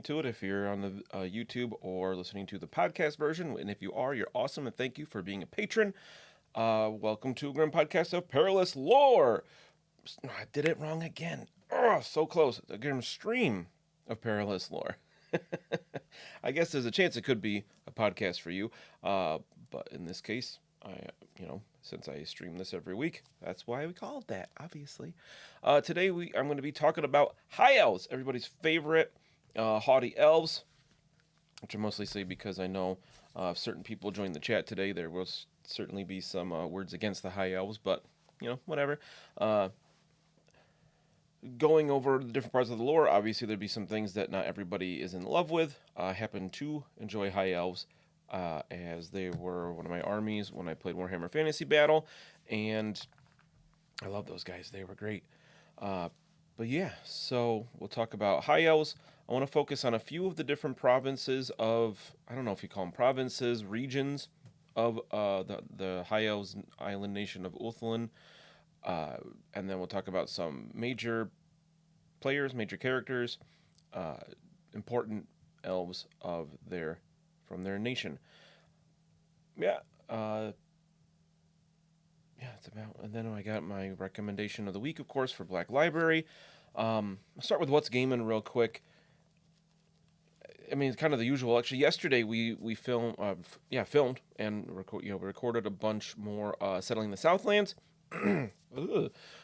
to it if you're on the YouTube or listening to the podcast version. And if you are, you're awesome. And thank you for being a patron. Welcome to a Grim Podcast of Perilous Lore. I did it wrong again. Oh, so close. A Grim stream of Perilous Lore. I guess there's a chance it could be a podcast for you. But in this case, since I stream this every week, that's why we call it that, obviously. Today I'm going to be talking about High Elves, everybody's favorite haughty elves, which I mostly say because I know if certain people join the chat today, there will certainly be some words against the High Elves, but, whatever. Going over the different parts of the lore, obviously there'd be some things that not everybody is in love with. I happen to enjoy High Elves, as they were one of my armies when I played Warhammer Fantasy Battle, and I love those guys. They were great. But yeah, so we'll talk about High Elves. I want to focus on a few of the different provinces of, I don't know if you call them provinces, regions of the High Elves island nation of Ulthuan. And then we'll talk about some major players, major characters, important elves from their nation. Yeah, it's about. And then I got my recommendation of the week, of course, for Black Library. I'll start with what's gaming real quick. I mean, it's kind of the usual. Actually, yesterday we filmed and recorded a bunch more settling the Southlands,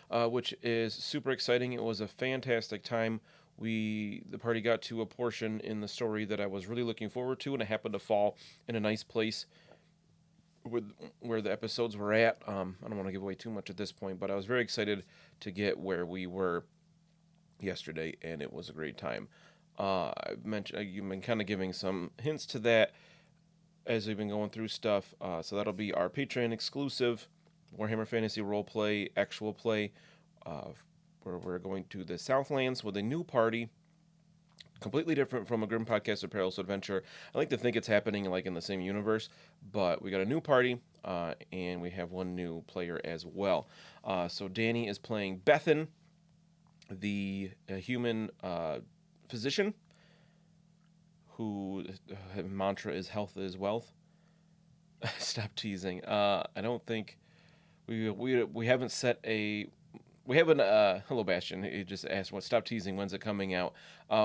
which is super exciting. It was a fantastic time. The party got to a portion in the story that I was really looking forward to, and it happened to fall in a nice place with where the episodes were at. I don't want to give away too much at this point, but I was very excited to get where we were yesterday, and it was a great time. You've been kind of giving some hints to that as we've been going through stuff. So that'll be our Patreon exclusive Warhammer Fantasy Roleplay actual play, where we're going to the Southlands with a new party, completely different from a Grim Podcast or Perilous Adventure. I like to think it's happening like in the same universe, but we got a new party, and we have one new player as well. So Danny is playing Bethan, the human physician, who mantra is health is wealth. Stop teasing. I don't think we haven't set a. We haven't. Hello, Bastion. He just asked, "What? Stop teasing. When's it coming out?"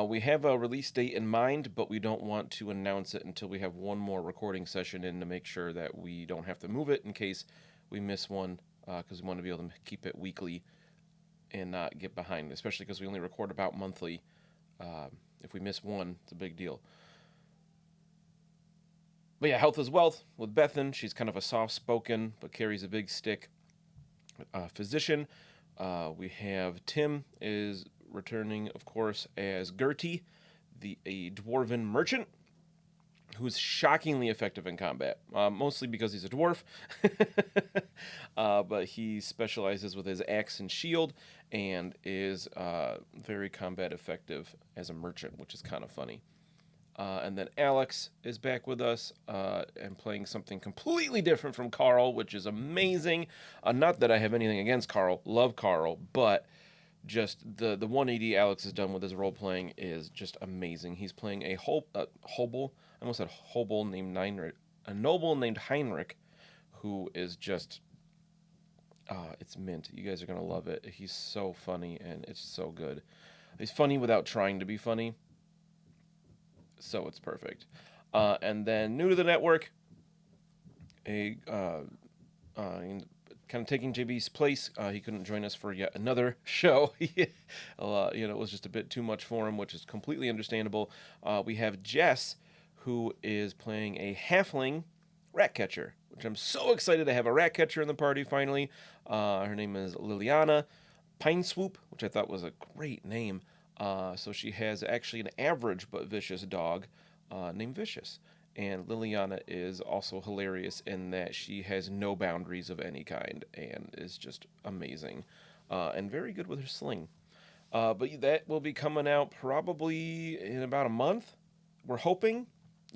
We have a release date in mind, but we don't want to announce it until we have one more recording session in to make sure that we don't have to move it in case we miss one, because we want to be able to keep it weekly and not get behind, especially because we only record about monthly. If we miss one, it's a big deal. But yeah, health is wealth with Bethan. She's kind of a soft-spoken but carries a big stick physician. We have Tim is returning, of course, as Gertie, a dwarven merchant who's shockingly effective in combat, mostly because he's a dwarf, but he specializes with his axe and shield and is very combat effective as a merchant, which is kind of funny. And then Alex is back with us and playing something completely different from Carl, which is amazing. Not that I have anything against Carl, love Carl, but just the 180 Alex has done with his role playing is just amazing. He's playing a hobo, I almost said hobo named Heinrich, a noble named Heinrich, who is just, it's mint. You guys are gonna love it. He's so funny and it's so good. He's funny without trying to be funny, so it's perfect. And then new to the network, kind of taking JB's place. He couldn't join us for yet another show. It was just a bit too much for him, which is completely understandable. We have Jess, who is playing a halfling rat catcher, which I'm so excited to have a rat catcher in the party finally. Her name is Liliana Pine Swoop, which I thought was a great name. So she has actually an average but vicious dog named Vicious. And Liliana is also hilarious in that she has no boundaries of any kind and is just amazing and very good with her sling. But that will be coming out probably in about a month. We're hoping.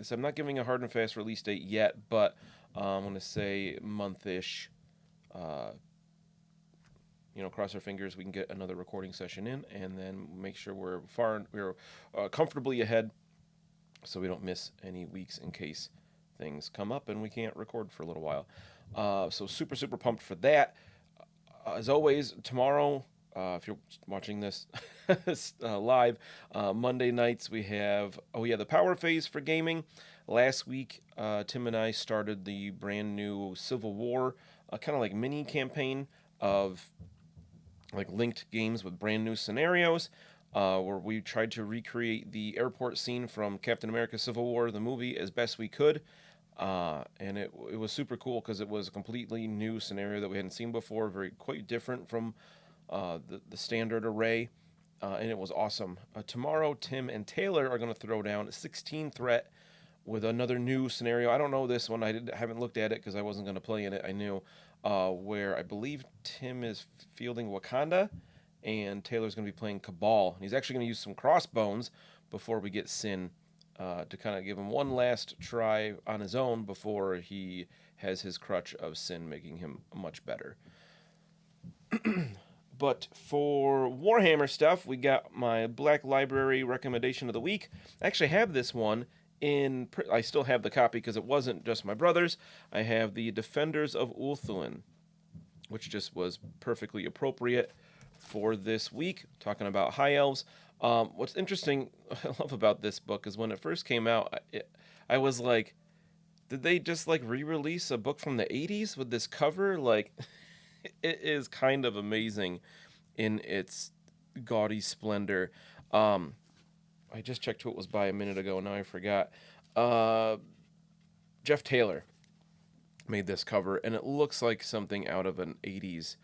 So I'm not giving a hard and fast release date yet, but I'm going to say month-ish. Cross our fingers we can get another recording session in, and then make sure we're comfortably ahead so we don't miss any weeks in case things come up and we can't record for a little while. So super, super pumped for that. As always, tomorrow, if you're watching this live, Monday nights we have the power phase for gaming. Last week, Tim and I started the brand new Civil War, kind of like mini campaign of like linked games with brand new scenarios. Where we tried to recreate the airport scene from Captain America: Civil War, the movie, as best we could. And it was super cool because it was a completely new scenario that we hadn't seen before, very quite different from the standard array, and it was awesome. Tomorrow, Tim and Taylor are going to throw down a 16 threat with another new scenario. I don't know this one. Haven't looked at it because I wasn't going to play in it. I knew where I believe Tim is fielding Wakanda, and Taylor's going to be playing Cabal. He's actually going to use some crossbones before we get Sin to kind of give him one last try on his own before he has his crutch of Sin, making him much better. But for Warhammer stuff, we got my Black Library recommendation of the week. I actually have this one I still have the copy because it wasn't just my brother's. I have the Defenders of Ulthuan, which just was perfectly appropriate for this week, talking about High Elves. What's interesting, I love about this book is when it first came out, I was like, did they just like re-release a book from the 80s with this cover? Like, it is kind of amazing in its gaudy splendor. I just checked who it was by a minute ago. Now I forgot. Jeff Taylor made this cover, and it looks like something out of an 80s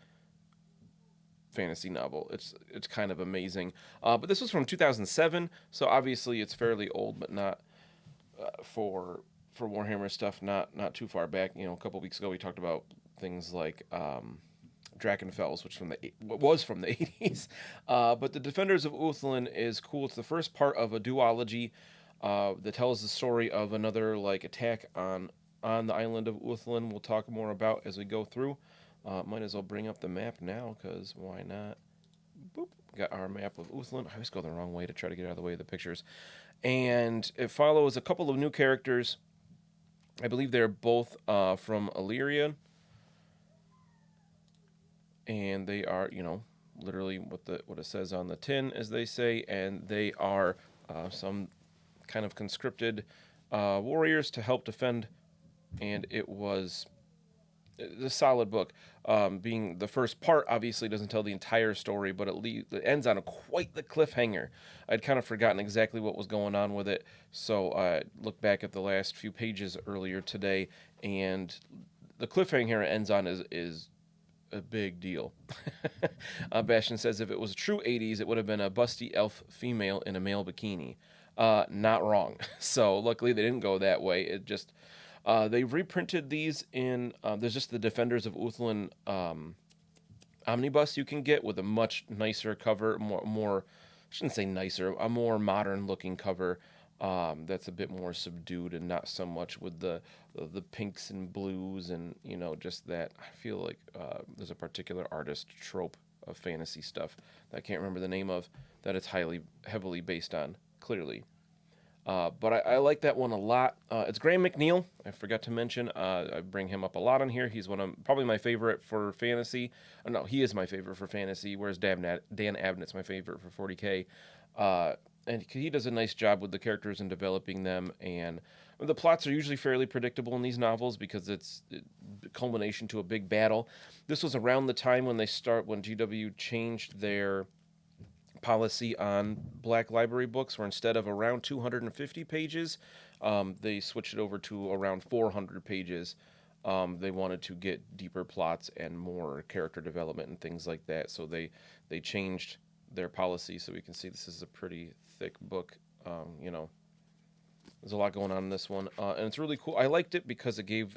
fantasy novel. It's kind of amazing. But this was from 2007, so obviously it's fairly old, but not for Warhammer stuff. Not too far back. You know, a couple weeks ago we talked about things like Drakenfels, which was from the 80s. But the Defenders of Ulthuan is cool. It's the first part of a duology that tells the story of another like attack on the island of Ulthuan. We'll talk more about as we go through. Might as well bring up the map now, because why not? Boop. Got our map of Ulthuan. I always go the wrong way to try to get out of the way of the pictures. And it follows a couple of new characters. I believe they're both from Allarielle. And they are, literally what it says on the tin, as they say. And they are some kind of conscripted warriors to help defend. And it's a solid book. Being the first part, obviously doesn't tell the entire story, but it ends on quite the cliffhanger. I'd kind of forgotten exactly what was going on with it, so I looked back at the last few pages earlier today, and the cliffhanger it ends on is a big deal. Bastion says if it was true 80s, it would have been a busty elf female in a male bikini. Not wrong. So luckily they didn't go that way. It just they reprinted these in. There's just the Defenders of Ulthuan omnibus you can get with a much nicer cover, more. I shouldn't say nicer, a more modern looking cover. That's a bit more subdued and not so much with the pinks and blues and just that. I feel like there's a particular artist trope of fantasy stuff that I can't remember the name of that it's heavily based on. Clearly. But I like that one a lot. It's Graham McNeil. I forgot to mention. I bring him up a lot on here. He's probably my favorite for fantasy. No, he is my favorite for fantasy, whereas Dan Abnett's my favorite for 40K. And he does a nice job with the characters and developing them. And the plots are usually fairly predictable in these novels because it's a culmination to a big battle. This was around the time when GW changed their policy on Black Library books, where instead of around 250 pages, they switched it over to around 400 pages. They wanted to get deeper plots and more character development and things like that, so they changed their policy. So we can see this is a pretty thick book. There's a lot going on in this one, and it's really cool. I liked it because it gave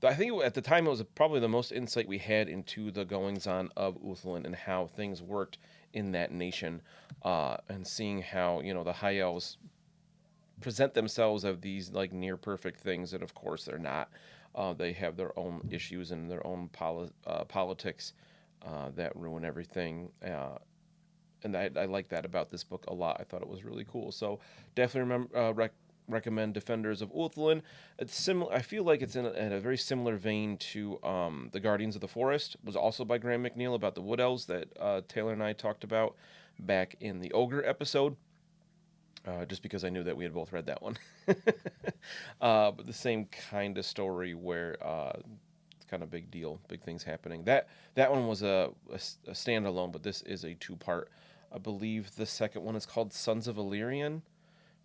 I think at the time it was probably the most insight we had into the goings-on of Ulthuan and how things worked in that nation, and seeing how the High Elves present themselves as these like near perfect things, and of course they're not. They have their own issues and their own politics that ruin everything. and I like that about this book a lot. I thought it was really cool. So definitely recommend Defenders of Ulthuan. It's similar. I feel like it's in a very similar vein to the Guardians of the Forest. It was also by Graham McNeil about the Wood Elves that Taylor and I talked about back in the Ogre episode. Just because I knew that we had both read that one. But the same kind of story where it's kind of big deal, big things happening. That one was a standalone, but this is a two-part. I believe the second one is called Sons of Allarielle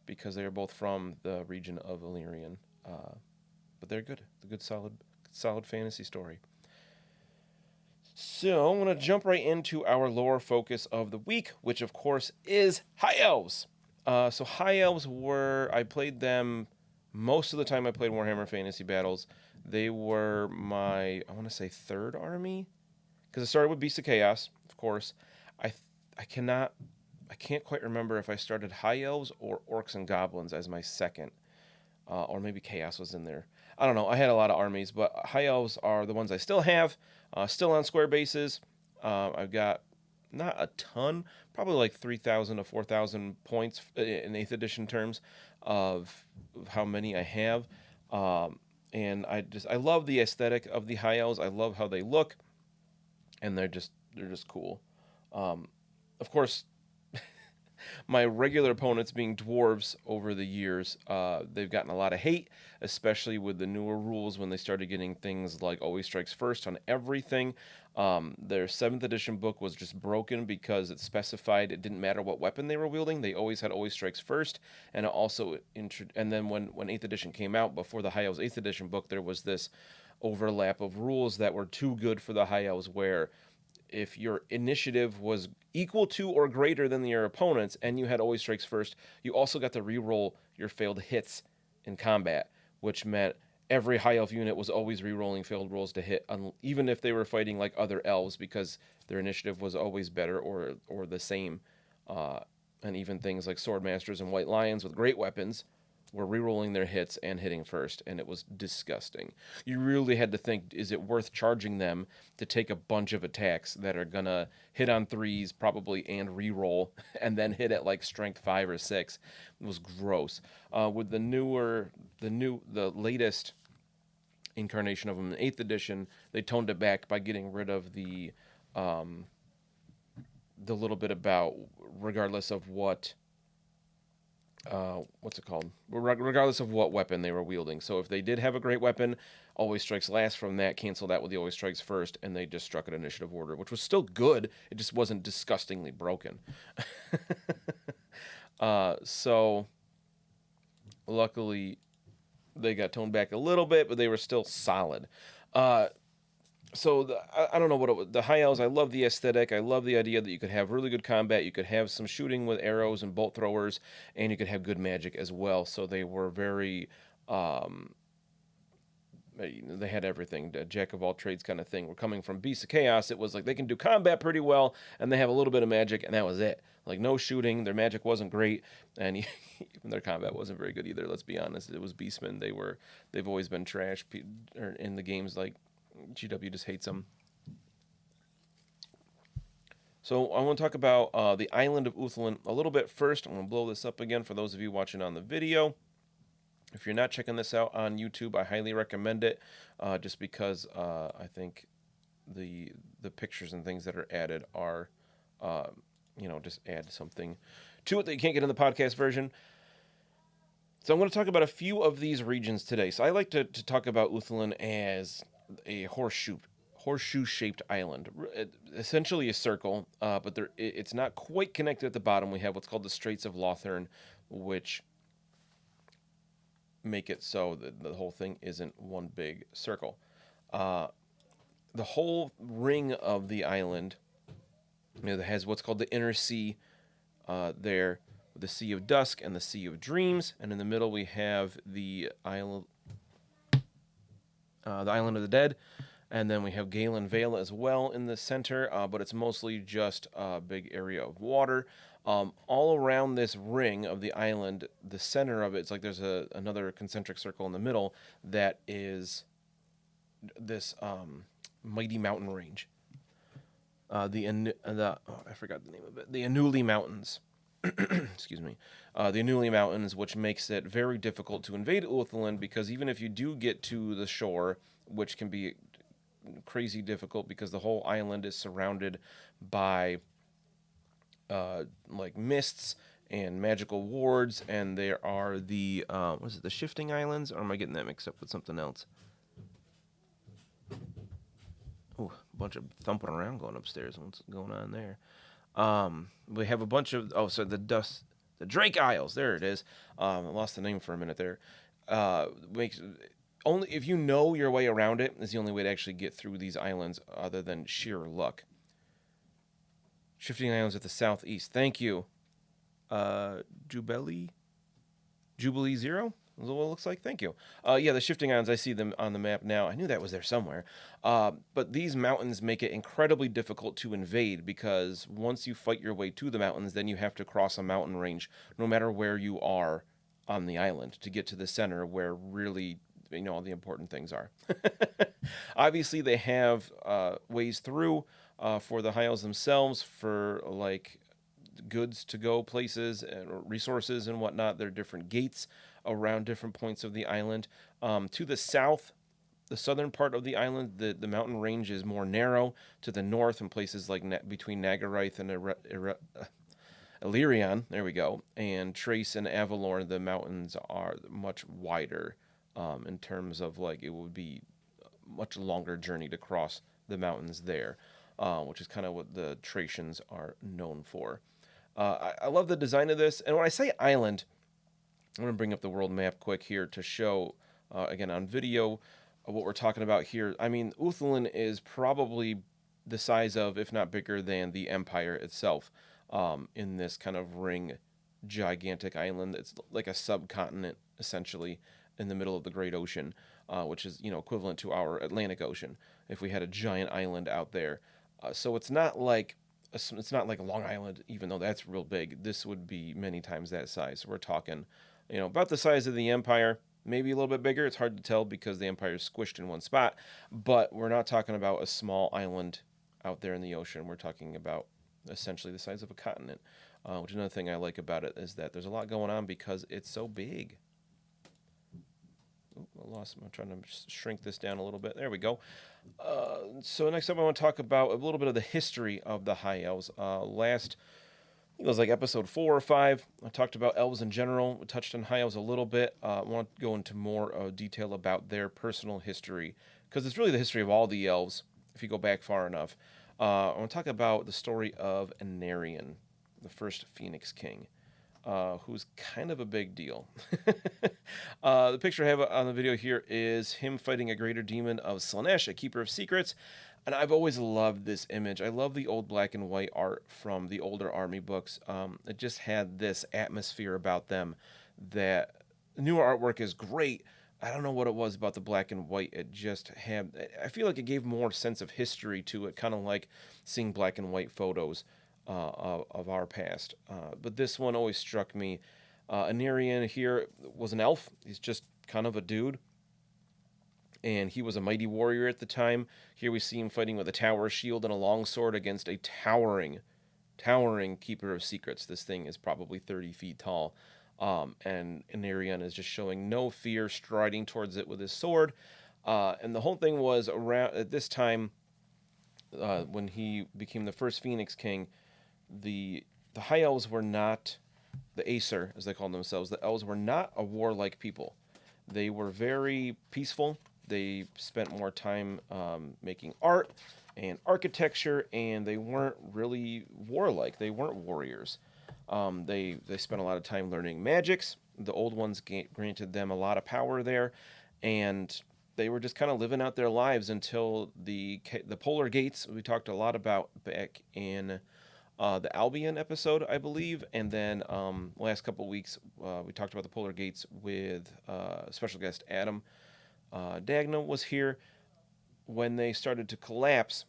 because they are both from the region of Allarielle. But they're good. It's a good, solid fantasy story. So I'm going to jump right into our lore focus of the week, which of course is High Elves. So High Elves I played them most of the time I played Warhammer Fantasy Battles. They were my, I want to say, third army. Because it started with Beasts of Chaos, of course. I can't quite remember if I started High Elves or Orcs and Goblins as my second. Or maybe Chaos was in there. I don't know. I had a lot of armies, but High Elves are the ones I still have. Still on square bases. I've got not a ton, probably like 3,000 to 4,000 points in 8th edition terms of how many I have. And I love the aesthetic of the High Elves. I love how they look, and they're just cool. Of course, my regular opponents being dwarves over the years, they've gotten a lot of hate, especially with the newer rules when they started getting things like always strikes first on everything. Their 7th edition book was just broken because it specified it didn't matter what weapon they were wielding, they always had always strikes first. And it also and then when 8th edition came out, before the High Elves 8th edition book, there was this overlap of rules that were too good for the High Elves, where if your initiative was equal to or greater than your opponent's and you had always strikes first, you also got to re-roll your failed hits in combat, which meant every high elf unit was always re-rolling failed rolls to hit, even if they were fighting like other elves, because their initiative was always better or the same. And even things like swordmasters and white lions with great weapons were re-rolling their hits and hitting first, and it was disgusting. You really had to think, is it worth charging them to take a bunch of attacks that are gonna hit on 3s probably and re-roll and then hit at like strength 5 or 6? It was gross. With the latest incarnation of them in 8th edition, they toned it back by getting rid of the little bit about regardless of what what's it called? Regardless of what weapon they were wielding. So if they did have a great weapon, always strikes last from that, cancel that with the always strikes first, and they just struck an initiative order, which was still good. It just wasn't disgustingly broken. So luckily they got toned back a little bit, but they were still solid. So I don't know what it was. The High Elves, I love the aesthetic. I love the idea that you could have really good combat. You could have some shooting with arrows and bolt throwers, and you could have good magic as well. So they were very, they had everything, a jack of all trades kind of thing. We're coming from Beasts of Chaos. It was like they can do combat pretty well, and they have a little bit of magic, and that was it. Like no shooting, their magic wasn't great, and even their combat wasn't very good either. Let's be honest. It was Beastmen. They've always been trash in the games. Like GW just hates them. So I want to talk about the island of Ulthuan a little bit first. I'm going to blow this up again for those of you watching on the video. If you're not checking this out on YouTube, I highly recommend it, just because I think the pictures and things that are added are, just add something to it that you can't get in the podcast version. So I'm going to talk about a few of these regions today. So I like to talk about Ulthuan as a horseshoe-shaped island, essentially a circle, but it's not quite connected at the bottom. We have what's called the Straits of Lothern, which make it so that the whole thing isn't one big circle. The whole ring of the island, that has what's called the Inner Sea there, the Sea of Dusk and the Sea of Dreams, and in the middle we have the island of the Dead, and then we have Galen Vale as well in the center, but it's mostly just a big area of water. All around this ring of the island, the center of it, it's like there's another concentric circle in the middle that is this mighty mountain range. I forgot the name of it. The Anuli Mountains. Excuse me. The Anuli Mountains, which makes it very difficult to invade Ulthuan because even if you do get to the shore, which can be crazy difficult because the whole island is surrounded by like mists and magical wards, and there are the what is it, the Shifting Islands, or am I getting that mixed up with something else? Oh, a bunch of thumping around going upstairs. What's going on there? We have a bunch of the Drake Isles. There it is. I lost the name for a minute there. Makes only if you know your way around it is the only way to actually get through these islands, other than sheer luck. Shifting Islands at the southeast. Thank you. Jubilee? Jubilee Zero? Is what it looks like. Thank you. Yeah, the Shifting Islands, I see them on the map now. I knew that was there somewhere. But these mountains make it incredibly difficult to invade because once you fight your way to the mountains, then you have to cross a mountain range, no matter where you are on the island, to get to the center where really, all the important things are. Obviously, they have ways through for the High Elves themselves, for like goods to go places and resources and whatnot. There are different gates around different points of the island. To the south, the southern part of the island, the mountain range is more narrow. To the north, in places like between Nagarith and Allarielle, there we go, and Trace and Avalorn, the mountains are much wider in terms of like it would be a much longer journey to cross the mountains there, which is kind of what the Tracians are known for. I love the design of this, and when I say island, I'm going to bring up the world map quick here to show, again, on video, what we're talking about here. I mean, Ulthuan is probably the size of, if not bigger than, the Empire itself in this kind of ring, gigantic island. It's like a subcontinent, essentially, in the middle of the Great Ocean, which is, equivalent to our Atlantic Ocean, if we had a giant island out there. So it's not like Long Island, even though that's real big. This would be many times that size. We're talking, about the size of the Empire, maybe a little bit bigger. It's hard to tell because the Empire is squished in one spot, but we're not talking about a small island out there in the ocean. We're talking about essentially the size of a continent, which is another thing I like about it is that there's a lot going on because it's so big. I'm trying to shrink this down a little bit. There we go. So next up, I want to talk about a little bit of the history of the High Elves. I think it was like episode 4 or 5. I talked about elves in general. We touched on High Elves a little bit. I want to go into more detail about their personal history, because it's really the history of all the elves, if you go back far enough. I want to talk about the story of Aenerion, the first Phoenix King. Who's kind of a big deal. The picture I have on the video here is him fighting a greater demon of Slaanesh, a keeper of secrets. And I've always loved this image. I love the old black and white art from the older army books. It just had this atmosphere about them that newer artwork is great. I don't know what it was about the black and white. It just had, I feel like it gave more sense of history to it, kind of like seeing black and white photos of our past. But this one always struck me. Aenerion here was an elf. He's just kind of a dude. And he was a mighty warrior at the time. Here we see him fighting with a tower shield and a longsword against a towering keeper of secrets. This thing is probably 30 feet tall. And Aenerion is just showing no fear, striding towards it with his sword. And the whole thing was around at this time, when he became the first Phoenix King, the High Elves were not, the Aesir, as they called themselves, the elves were not a warlike people. They were very peaceful. They spent more time making art and architecture, and they weren't really warlike. They weren't warriors. They spent a lot of time learning magics. The old ones granted them a lot of power there, and they were just kind of living out their lives until the Polar Gates, we talked a lot about back in the Albion episode, I believe, and then last couple of weeks we talked about the Polar Gates with special guest Adam Dagna was here. When they started to collapse,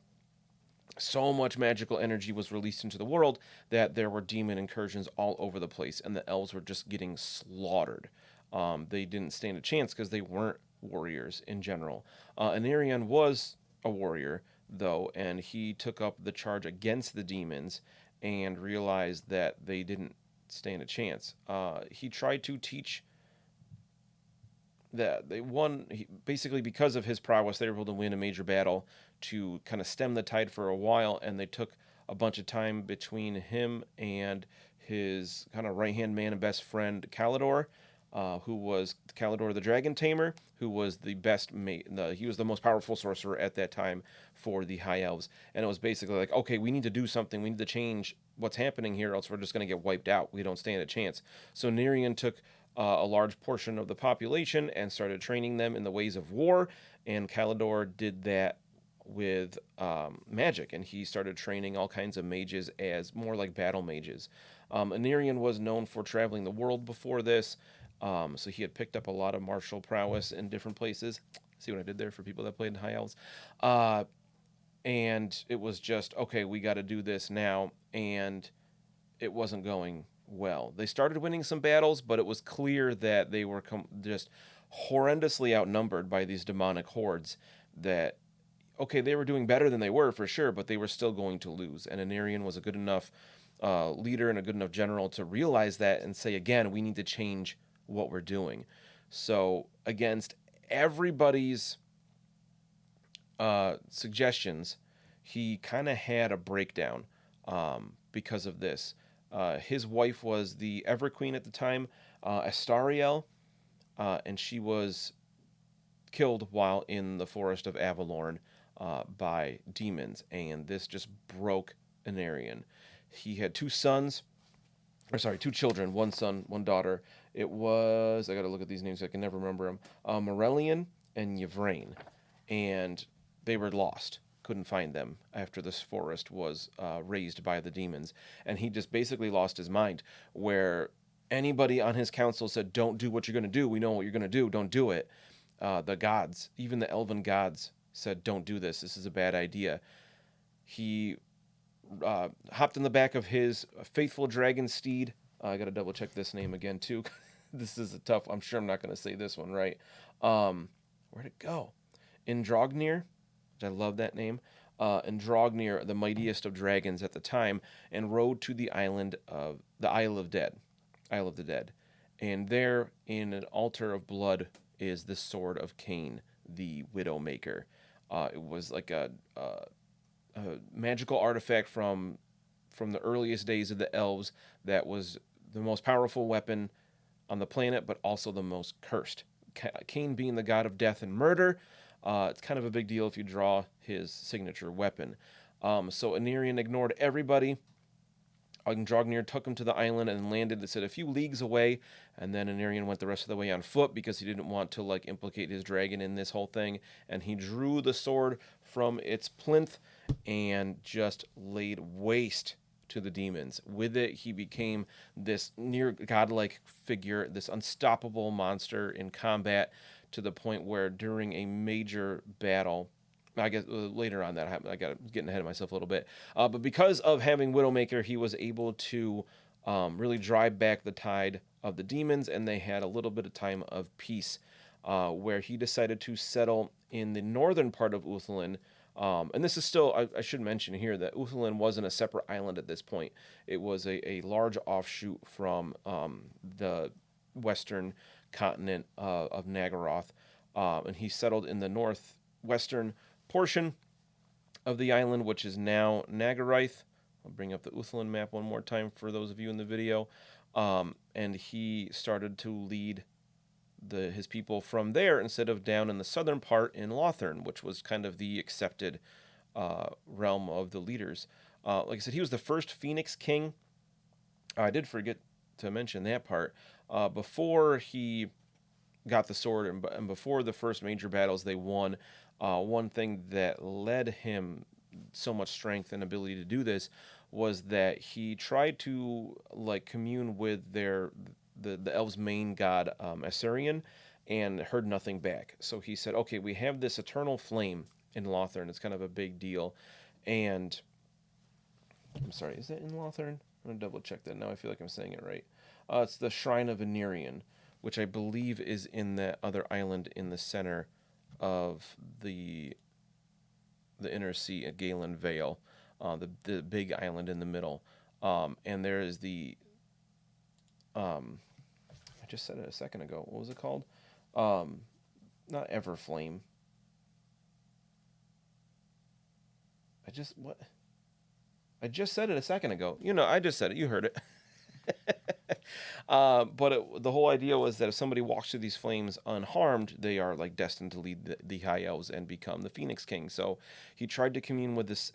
so much magical energy was released into the world that there were demon incursions all over the place, and the elves were just getting slaughtered. They didn't stand a chance because they weren't warriors in general. Aenerion was a warrior. though, and he took up the charge against the demons and realized that they didn't stand a chance. He tried to teach that they won basically because of his prowess. They were able to win a major battle to kind of stem the tide for a while, and they took a bunch of time between him and his kind of right hand man and best friend Calidor, who was Calidor the Dragon Tamer, who was the best mate. He was the most powerful sorcerer at that time for the High Elves, and it was basically like, okay, we need to do something. We need to change what's happening here, else we're just going to get wiped out. We don't stand a chance. So Aenerion took a large portion of the population and started training them in the ways of war, and Calidor did that with magic, and he started training all kinds of mages as more like battle mages. Aenerion was known for traveling the world before this, so he had picked up a lot of martial prowess in different places. See what I did there for people that played in High Elves? And it was just, okay, we got to do this now, and it wasn't going well. They started winning some battles, but it was clear that they were just horrendously outnumbered by these demonic hordes that, okay, they were doing better than they were for sure, but they were still going to lose. And Aenerion was a good enough leader and a good enough general to realize that and say, again, we need to change what we're doing. So against everybody's suggestions, he kind of had a breakdown because of this. His wife was the Everqueen at the time, Astarielle, and she was killed while in the forest of Avalorn by demons, and this just broke Aenerion. He had two children, one son, one daughter. It was, I gotta look at these names, I can never remember them, Morelian and Yvraine, and they were lost. Couldn't find them after this forest was raised by the demons. And he just basically lost his mind, where anybody on his council said, don't do what you're going to do. We know what you're going to do. Don't do it. The gods, even the elven gods, said, don't do this. This is a bad idea. He hopped in the back of his faithful dragon steed. I got to double check this name again, too. This is a tough, I'm sure I'm not going to say this one right. Where'd it go? Indrognir. I love that name, and Drognir, the mightiest of dragons at the time, and rode to the island of the Isle of the Dead, and there, in an altar of blood, is the sword of Cain, the Widowmaker. It was like a magical artifact from the earliest days of the elves that was the most powerful weapon on the planet, but also the most cursed. Cain being the god of death and murder. It's kind of a big deal if you draw his signature weapon. So Aenerion ignored everybody. Drognir took him to the island and landed, a few leagues away, and then Aenerion went the rest of the way on foot because he didn't want to implicate his dragon in this whole thing, and he drew the sword from its plinth and just laid waste to the demons. With it, he became this near godlike figure, this unstoppable monster in combat, to the point where during a major battle, I guess later on that happened, I got getting ahead of myself a little bit, but because of having Widowmaker, he was able to really drive back the tide of the demons, and they had a little bit of time of peace, where he decided to settle in the northern part of Ulthuan. And this is still, I should mention here that Ulthuan wasn't a separate island at this point. It was a large offshoot from the western continent of Nagaroth, and he settled in the northwestern portion of the island, which is now Nagaraith. I'll bring up the Ulthuan map one more time for those of you in the video. And he started to lead his people from there instead of down in the southern part in Lothern, which was kind of the accepted realm of the leaders. Like I said, he was the first Phoenix King. I did forget to mention that part. Before he got the sword and before the first major battles they won, one thing that led him so much strength and ability to do this was that he tried to commune with the elves' main god, Aenerion, and heard nothing back. So he said, okay, we have this eternal flame in Lothern. It's kind of a big deal. And I'm sorry, is that in Lothern? I'm going to double check that now. I feel like I'm saying it right. It's the Shrine of Aenerion, which I believe is in that other island in the center of the the inner sea at Galen Vale, the big island in the middle. And there is the I just said it a second ago. What was it called? Um, Not Everflame. I just what? I just said it a second ago. I just said it. You heard it. The whole idea was that if somebody walks through these flames unharmed, they are like destined to lead the High Elves and become the Phoenix King. So he tried to commune with this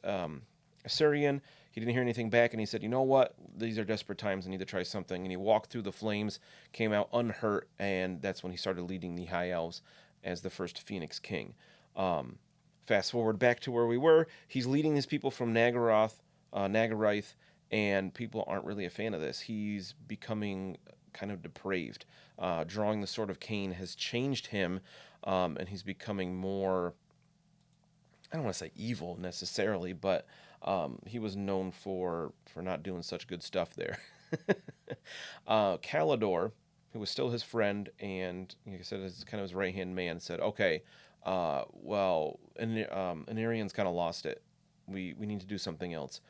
Assyrian. He didn't hear anything back, and he said, "You know what? These are desperate times. I need to try something." And he walked through the flames, came out unhurt, and that's when he started leading the High Elves as the first Phoenix King. Um, Fast forward back to where we were. He's leading his people from Nagarath, and people aren't really a fan of this. He's becoming kind of depraved. Drawing the Sword of Cain has changed him, and he's becoming more, I don't want to say evil necessarily, but he was known for not doing such good stuff there. Calidor, who was still his friend and, like I said, is kind of his right hand man, said, "Okay, Aenarion's kind of lost it. We need to do something else."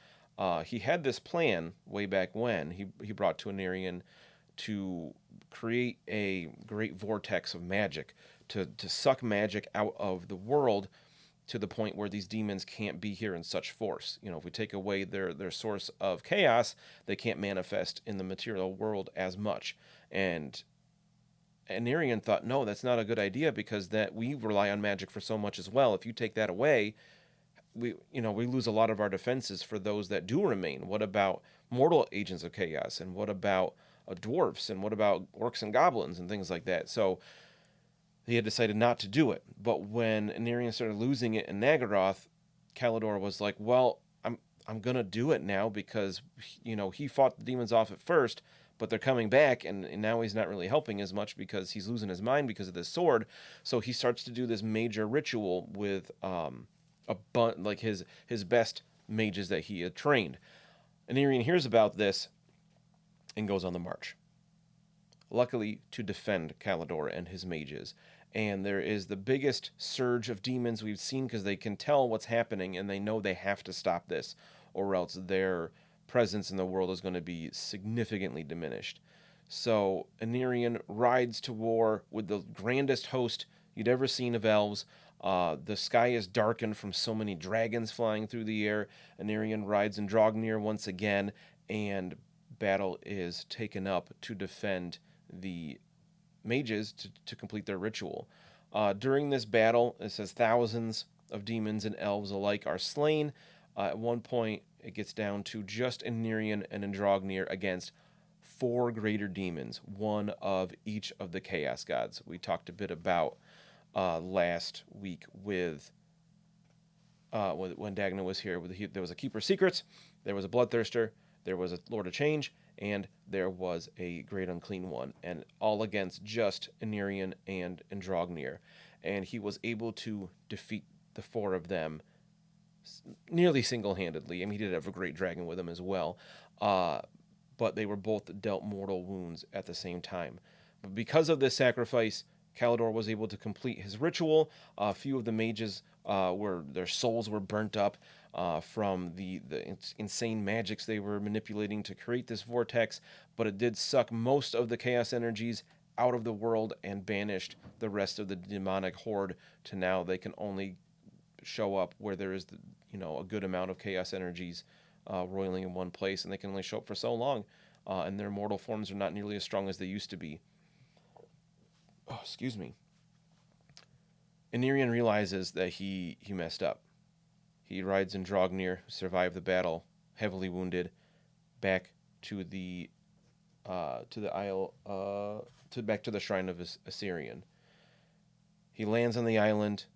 He had this plan way back when he brought to Aenerion to create a great vortex of magic to suck magic out of the world to the point where these demons can't be here in such force. If we take away their source of chaos, they can't manifest in the material world as much. And Aenerion thought, no, that's not a good idea because that we rely on magic for so much as well. If you take that away, we lose a lot of our defenses for those that do remain. What about mortal agents of chaos, and what about dwarfs, and what about orcs and goblins and things like that? So he had decided not to do it. But when Aenerion started losing it in Nagaroth, Calidor was like, "Well, I'm gonna do it now because he fought the demons off at first, but they're coming back, and now he's not really helping as much because he's losing his mind because of this sword." So he starts to do this major ritual with like his best mages that he had trained. Aenerion hears about this and goes on the march. Luckily, to defend Calidor and his mages. And there is the biggest surge of demons we've seen because they can tell what's happening and they know they have to stop this, or else their presence in the world is going to be significantly diminished. So Aenerion rides to war with the grandest host you'd ever seen of elves. The sky is darkened from so many dragons flying through the air. Aenerion rides in Dragnir once again, and battle is taken up to defend the mages to complete their ritual. During this battle, it says thousands of demons and elves alike are slain. At one point, it gets down to just Aenerion and Andragnir against 4 greater demons, one of each of the chaos gods. We talked a bit about last week with when Dagna was here. There was a Keeper of Secrets, there was a Bloodthirster, there was a Lord of Change, and there was a Great Unclean One, and all against just Aenerion and Andragnir. And he was able to defeat the 4 of them nearly single-handedly. I mean, he did have a great dragon with him as well, but they were both dealt mortal wounds at the same time. But because of this sacrifice, Calidor was able to complete his ritual. A few of the mages their souls were burnt up from the insane magics they were manipulating to create this vortex, but it did suck most of the chaos energies out of the world and banished the rest of the demonic horde to now they can only show up where there is a good amount of chaos energies roiling in one place, and they can only show up for so long, and their mortal forms are not nearly as strong as they used to be. Oh, excuse me. Aenerion realizes that he messed up. He rides in Dragnir, who survived the battle, heavily wounded, back to the isle, back to the shrine of Assyrian. He lands on the island,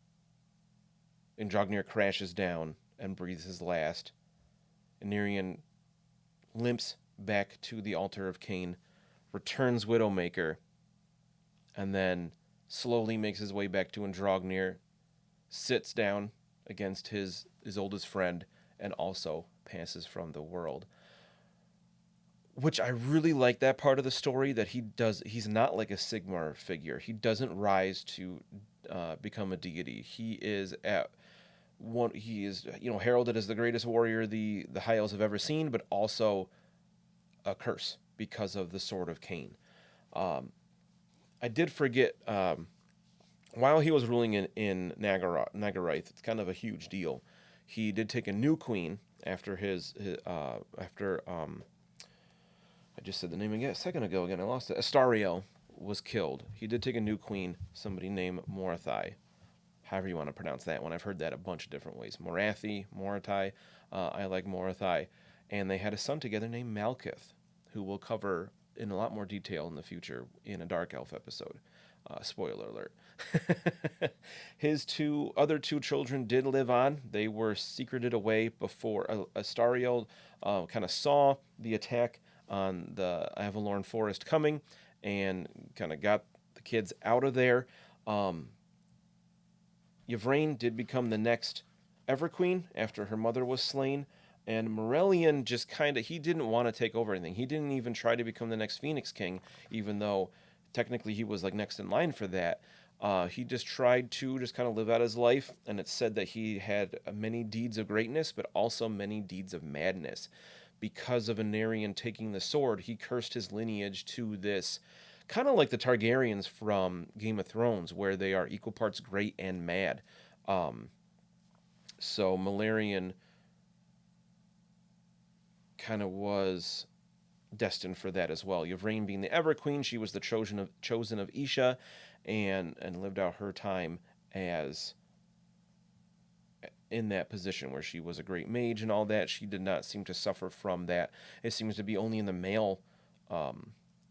and Dragnir crashes down and breathes his last. Aenerion limps back to the altar of Cain, returns Widowmaker, and then slowly makes his way back to Andragnir, sits down against his oldest friend, and also passes from the world. Which I really like that part of the story, that he's not like a Sigmar figure. He doesn't rise to become a deity. He is at he is, heralded as the greatest warrior the High Elves have ever seen, but also a curse because of the Sword of Cain. I did forget, while he was ruling in Nagarath, it's kind of a huge deal. He did take a new queen after after I just said the name again a second ago. Again, I lost it. Astariel was killed. He did take a new queen, somebody named Morathai. However you want to pronounce that one. I've heard that a bunch of different ways. Morathai. I like Morathai. And they had a son together named Malkith, who we'll cover in a lot more detail in the future in a Dark Elf episode. Spoiler alert. His other two children did live on. They were secreted away before Astariel kind of saw the attack on the Avalorn forest coming and kind of got the kids out of there. Yvraine did become the next Everqueen after her mother was slain. And Morelion just he didn't want to take over anything. He didn't even try to become the next Phoenix King, even though technically he was like next in line for that. He just tried to just kind of live out his life, and it's said that he had many deeds of greatness, but also many deeds of madness. Because of Aenerion taking the sword, he cursed his lineage to this, kind of like the Targaryens from Game of Thrones, where they are equal parts great and mad. So Malarion kind of was destined for that as well. Yvraine being the Everqueen, she was the chosen of Isha, and lived out her time as in that position where she was a great mage and all that. She did not seem to suffer from that. It seems to be only in the male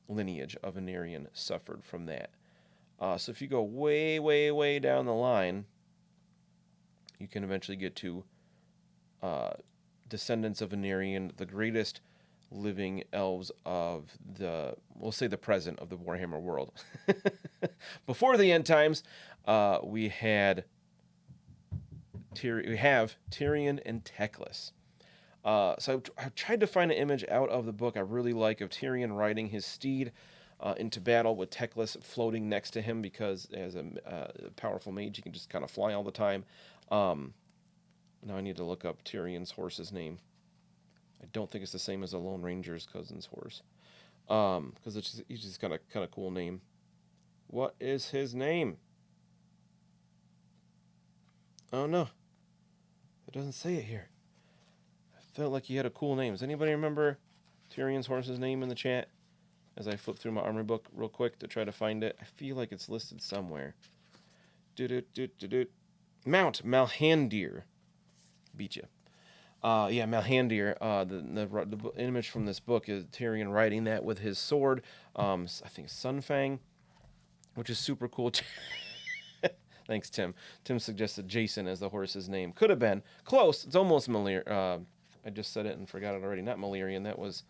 lineage of Aenerion suffered from that. So if you go way, way, way down the line, you can eventually get to descendants of Aenerion, the greatest living elves of we'll say the present of the Warhammer world. Before the end times, we have Tyrion and Teclis. So I tried to find an image out of the book I really like of Tyrion riding his steed into battle with Teclis floating next to him, because as a powerful mage, he can just kind of fly all the time. Now I need to look up Tyrion's horse's name. I don't think it's the same as the Lone Ranger's cousin's horse, because he's just kind of cool name. What is his name? Oh no, it doesn't say it here. I felt like he had a cool name. Does anybody remember Tyrion's horse's name in the chat? As I flip through my armor book real quick to try to find it, I feel like it's listed somewhere. Mount Malhandir. Beat you. Malhandir. The image from this book is Tyrion riding that with his sword. I think Sunfang, which is super cool. Thanks, Tim. Tim suggested Jason as the horse's name. Could have been close. It's almost Malerion. I just said it and forgot it already. Not Malerion. That was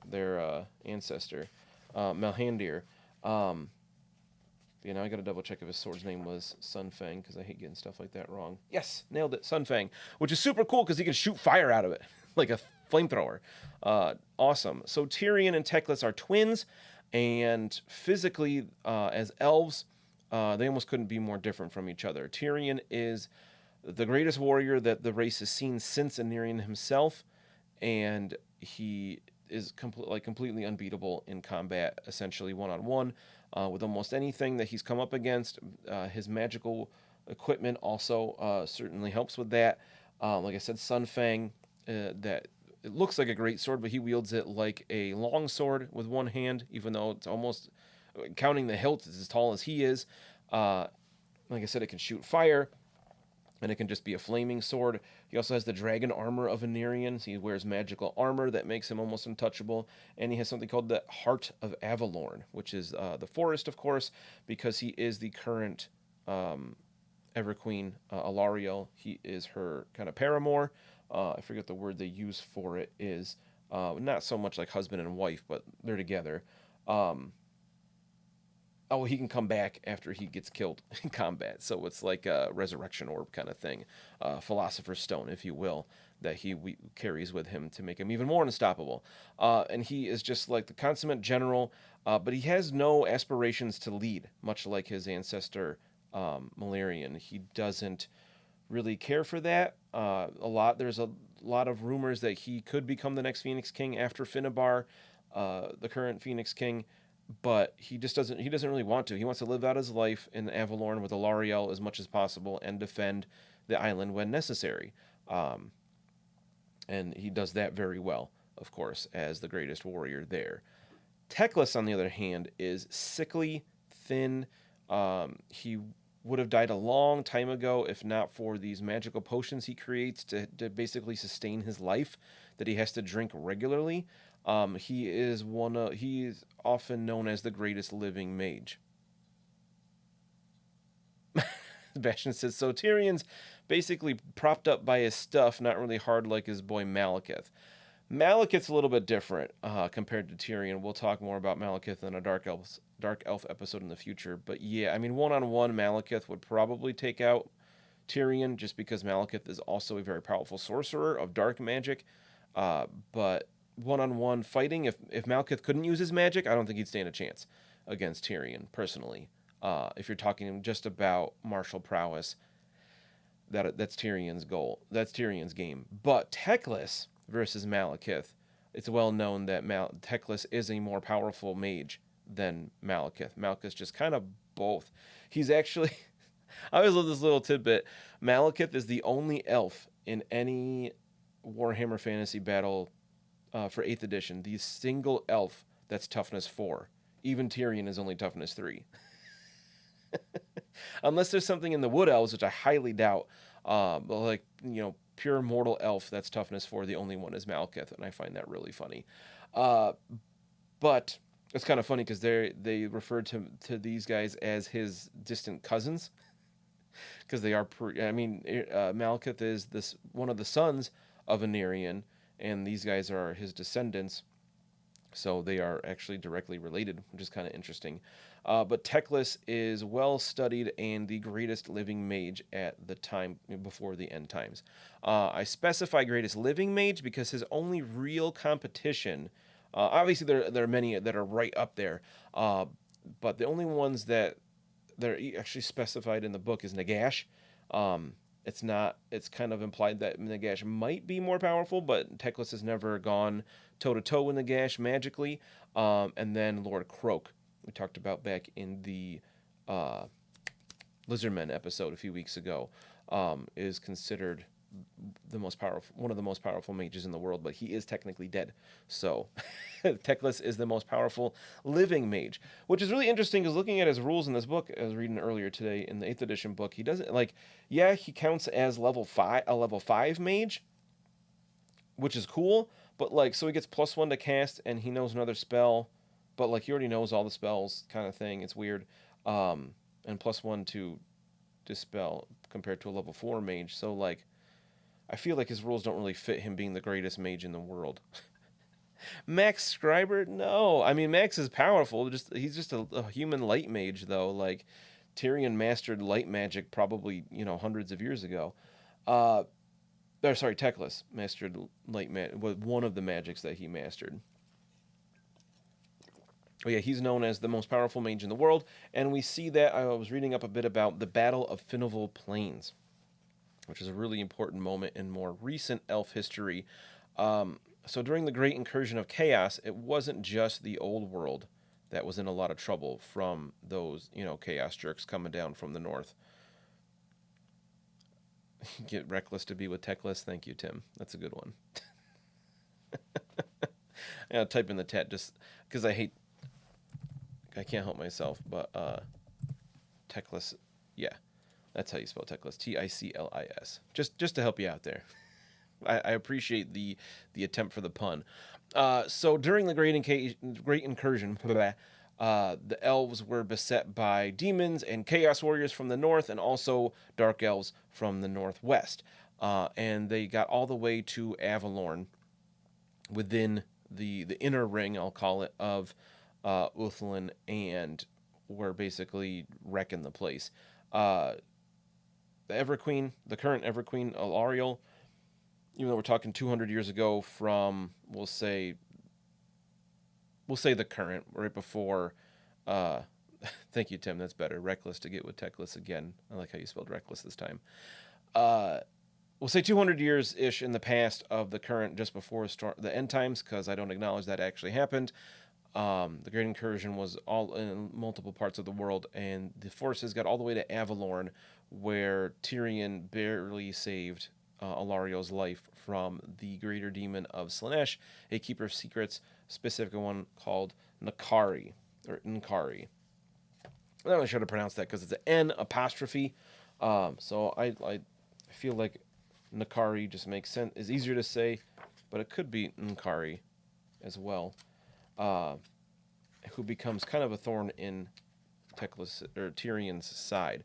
their ancestor. Malhandir. I got to double check if his sword's name was Sunfang, because I hate getting stuff like that wrong. Yes, nailed it. Sunfang, which is super cool because he can shoot fire out of it like a flamethrower. Awesome. So Tyrion and Teclis are twins, and physically, as elves, they almost couldn't be more different from each other. Tyrion is the greatest warrior that the race has seen since Aenerion himself, and he is completely unbeatable in combat, essentially one-on-one, with almost anything that he's come up against. His magical equipment also certainly helps with that. Like I said, Sunfang, that it looks like a great sword, but he wields it like a long sword with one hand, even though it's almost, counting the hilt, it's as tall as he is. Like I said, it can shoot fire, and it can just be a flaming sword. He also has the dragon armor of Aenerion. So he wears magical armor that makes him almost untouchable. And he has something called the Heart of Avalorn, which is the forest, of course, because he is the current Everqueen, Allarielle. He is her kind of paramour. I forget the word they use for it is. Not so much like husband and wife, but they're together. He can come back after he gets killed in combat. So it's like a resurrection orb kind of thing. Philosopher's Stone, if you will, that he carries with him to make him even more unstoppable. And he is just like the consummate general, but he has no aspirations to lead, much like his ancestor Malarion. He doesn't really care for that. There's a lot of rumors that he could become the next Phoenix King after Finnebar, the current Phoenix King, but he just doesn't. He doesn't really want to. He wants to live out his life in Avalorn with Allarielle as much as possible and defend the island when necessary. Um, and he does that very well, of course, as the greatest warrior there. Teclis, on the other hand, is sickly, thin. He would have died a long time ago if not for these magical potions he creates to basically sustain his life that he has to drink regularly. He is often known as the greatest living mage. Bastion says so. Tyrion's basically propped up by his stuff, not really hard like his boy Malekith. Malekith's a little bit different compared to Tyrion. We'll talk more about Malekith in a Dark Elf episode in the future. But yeah, I mean, one-on-one, Malekith would probably take out Tyrion just because Malekith is also a very powerful sorcerer of dark magic. But one-on-one fighting, if Malekith couldn't use his magic, I don't think he'd stand a chance against Tyrion, personally. If you're talking just about martial prowess, that's Tyrion's goal. That's Tyrion's game. But Teclis versus Malekith, it's well known that Teclis is a more powerful mage than Malekith. Malekith's just kind of both. He's actually, I always love this little tidbit. Malekith is the only elf in any Warhammer Fantasy battle for 8th edition, the single elf that's toughness 4. Even Tyrion is only toughness 3. Unless there's something in the Wood Elves, which I highly doubt. But like, pure mortal elf that's toughness 4, the only one is Malekith, and I find that really funny. But it's kind of funny because they refer to these guys as his distant cousins because they are. Malekith is one of the sons of Aenerion, and these guys are his descendants. So they are actually directly related, which is kind of interesting. But Teclis is well studied and the greatest living mage at the time before the end times. I specify greatest living mage because his only real competition, obviously there are many that are right up there, but the only ones that they're actually specified in the book is Nagash. It's not. It's kind of implied that Nagash might be more powerful, but Teclis has never gone toe to toe with Nagash magically. And then Lord Croak, we talked about back in the Lizardmen episode a few weeks ago, is considered one of the most powerful mages in the world, but he is technically dead. So Teclis is the most powerful living mage, which is really interesting because looking at his rules in this book, I was reading earlier today in the 8th edition book, he doesn't he counts as a level 5 mage, which is cool, but so he gets +1 to cast and he knows another spell, but he already knows all the spells kind of thing. It's weird. And +1 to dispel compared to a level 4 mage. So I feel like his rules don't really fit him being the greatest mage in the world. Max Scriber? No. I mean, Max is powerful. He's just a human light mage, though. Tyrion mastered light magic probably, hundreds of years ago. Teclis mastered light magic. One of the magics that he mastered. Oh yeah, he's known as the most powerful mage in the world, and we see that. I was reading up a bit about the Battle of Finneval Plains, which is a really important moment in more recent elf history. So during the Great Incursion of Chaos, it wasn't just the old world that was in a lot of trouble from those, chaos jerks coming down from the north. Get Reckless to be with Teclis. Thank you, Tim. That's a good one. I'll type in the chat just because I can't help myself, but Teclis, yeah. That's how you spell Teclis. Ticlis. Just to help you out there. I appreciate the attempt for the pun. So during the Great Incursion, the elves were beset by demons and chaos warriors from the north, and also dark elves from the northwest. And they got all the way to Avalorn, within the inner ring, I'll call it, of Ulthuan, and were basically wrecking the place. The Everqueen, the current Everqueen, Allarielle, even though we're talking 200 years ago from, we'll say the current, right before, thank you, Tim, that's better. Reckless to get with Teclis again. I like how you spelled Reckless this time. uh, we'll say 200 years ish in the past of the current, just before the end times, because I don't acknowledge that actually happened. The Great Incursion was all in multiple parts of the world, and the forces got all the way to Avalorn, where Tyrion barely saved Allarielle's life from the greater demon of Slaanesh, a keeper of secrets, specific one called Nakari, or Nkari. I'm not really sure how to pronounce that because it's an N apostrophe. So I feel like Nakari just makes sense, is easier to say, but it could be Nkari as well. Uh, who becomes kind of a thorn in Teclis or Tyrion's side.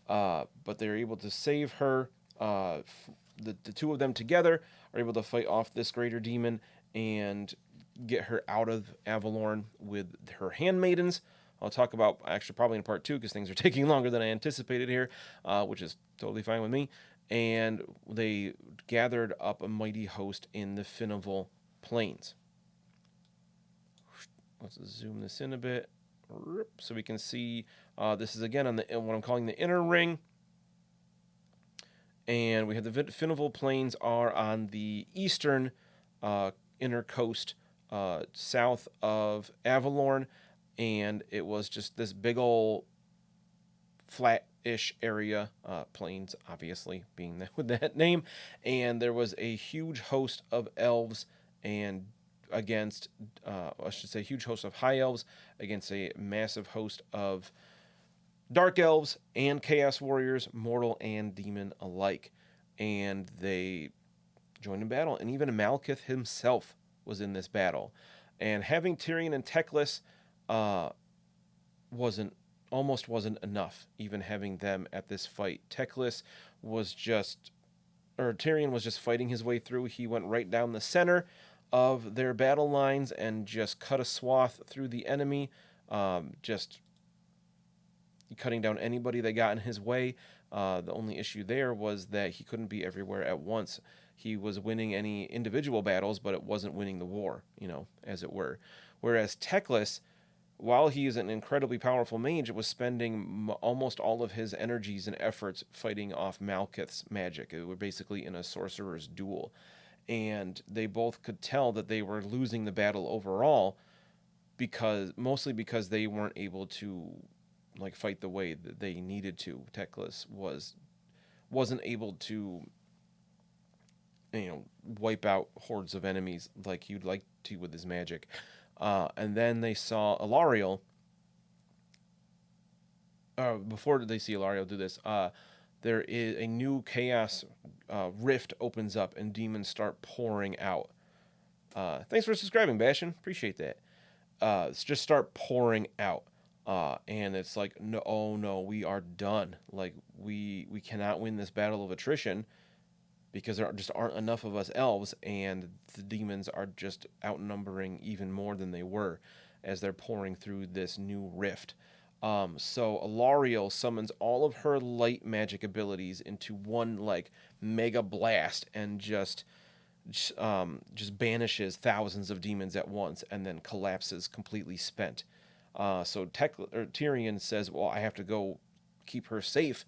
But they're able to save her. The two of them together are able to fight off this greater demon and get her out of Avalorn with her handmaidens. I'll talk about actually probably in part 2 because things are taking longer than I anticipated here, which is totally fine with me. And they gathered up a mighty host in the Finnival Plains. Let's zoom this in a bit so we can see. This is again on what I'm calling the inner ring. And we have the Finnival Plains are on the eastern inner coast, south of Avalorn, and it was just this big old flat-ish area, plains obviously being with that name, and there was a huge host of elves and against, I should say, huge host of high elves against a massive host of dark elves and chaos warriors, mortal and demon alike. And they joined in battle, and even Malekith himself was in this battle. And having Tyrion and Teclis wasn't enough, even having them at this fight. Tyrion was just fighting his way through. He went right down the center of their battle lines and just cut a swath through the enemy, just cutting down anybody that got in his way. The only issue there was that he couldn't be everywhere at once. He was winning any individual battles, but it wasn't winning the war, as it were. Whereas Teclis, while he is an incredibly powerful mage, was spending almost all of his energies and efforts fighting off Malekith's magic. They were basically in a sorcerer's duel. And they both could tell that they were losing the battle overall, mostly because they weren't able to fight the way that they needed to. Teclis wasn't able to wipe out hordes of enemies like he'd like to with his magic. And then they saw Allarielle. Before they see Allarielle do this, there is a new chaos rift opens up and demons start pouring out. Thanks for subscribing, Bastion. Appreciate that. Just start pouring out. And it's like, no, oh no, we are done. Like, we cannot win this battle of attrition because there just aren't enough of us elves, and the demons are just outnumbering even more than they were as they're pouring through this new rift. So Allarielle summons all of her light magic abilities into one mega blast and just banishes thousands of demons at once and then collapses completely spent. So Tyrion says, well, I have to go keep her safe.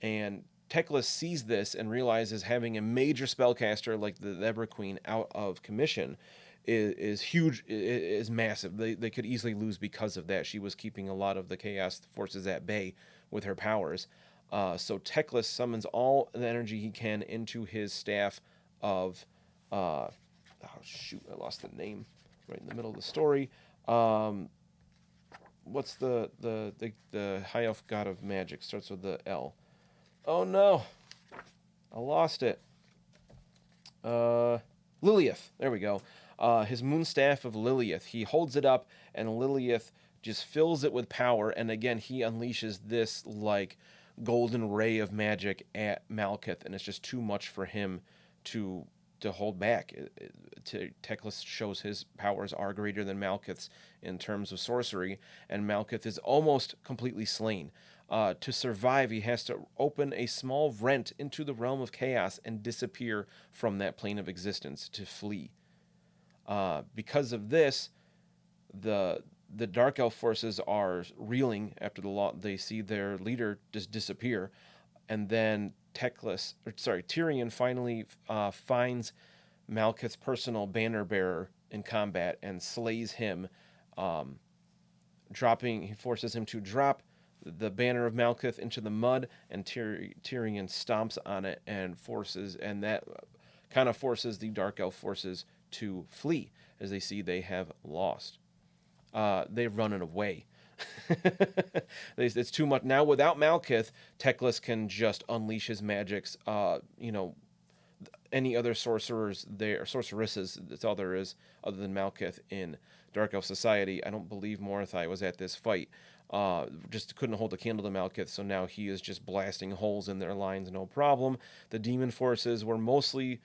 And Teclis sees this and realizes having a major spellcaster like the Everqueen out of commission is huge, is massive. They could easily lose because of that. She was keeping a lot of the chaos forces at bay with her powers. So Teclis summons all the energy he can into his staff of... oh, shoot, I lost the name right in the middle of the story. What's the high elf god of magic? Starts with the L. Oh no, I lost it. Lilith. There we go. His moonstaff of Lilith. He holds it up, and Lilith just fills it with power. And again, he unleashes this golden ray of magic at Malekith, and it's just too much for him to hold back. Teclis shows his powers are greater than Malekith's in terms of sorcery, and Malekith is almost completely slain. To survive, he has to open a small rent into the realm of chaos and disappear from that plane of existence to flee. Because of this, the Dark Elf forces are reeling after they see their leader just disappear. and then Tyrion finally finds Malekith's personal banner bearer in combat and slays him, um, he forces him to drop the banner of Malekith into the mud, and Tyrion stomps on it and that kind of forces the Dark Elf forces to flee as they see they have lost. They've run it away. It's too much now. Without Malekith, Teclis can just unleash his magics. Any other sorceresses. That's all there is other than Malekith in Dark Elf society. I don't believe Mordethai was at this fight. Just couldn't hold a candle to Malekith, so now he is just blasting holes in their lines, no problem. The demon forces were mostly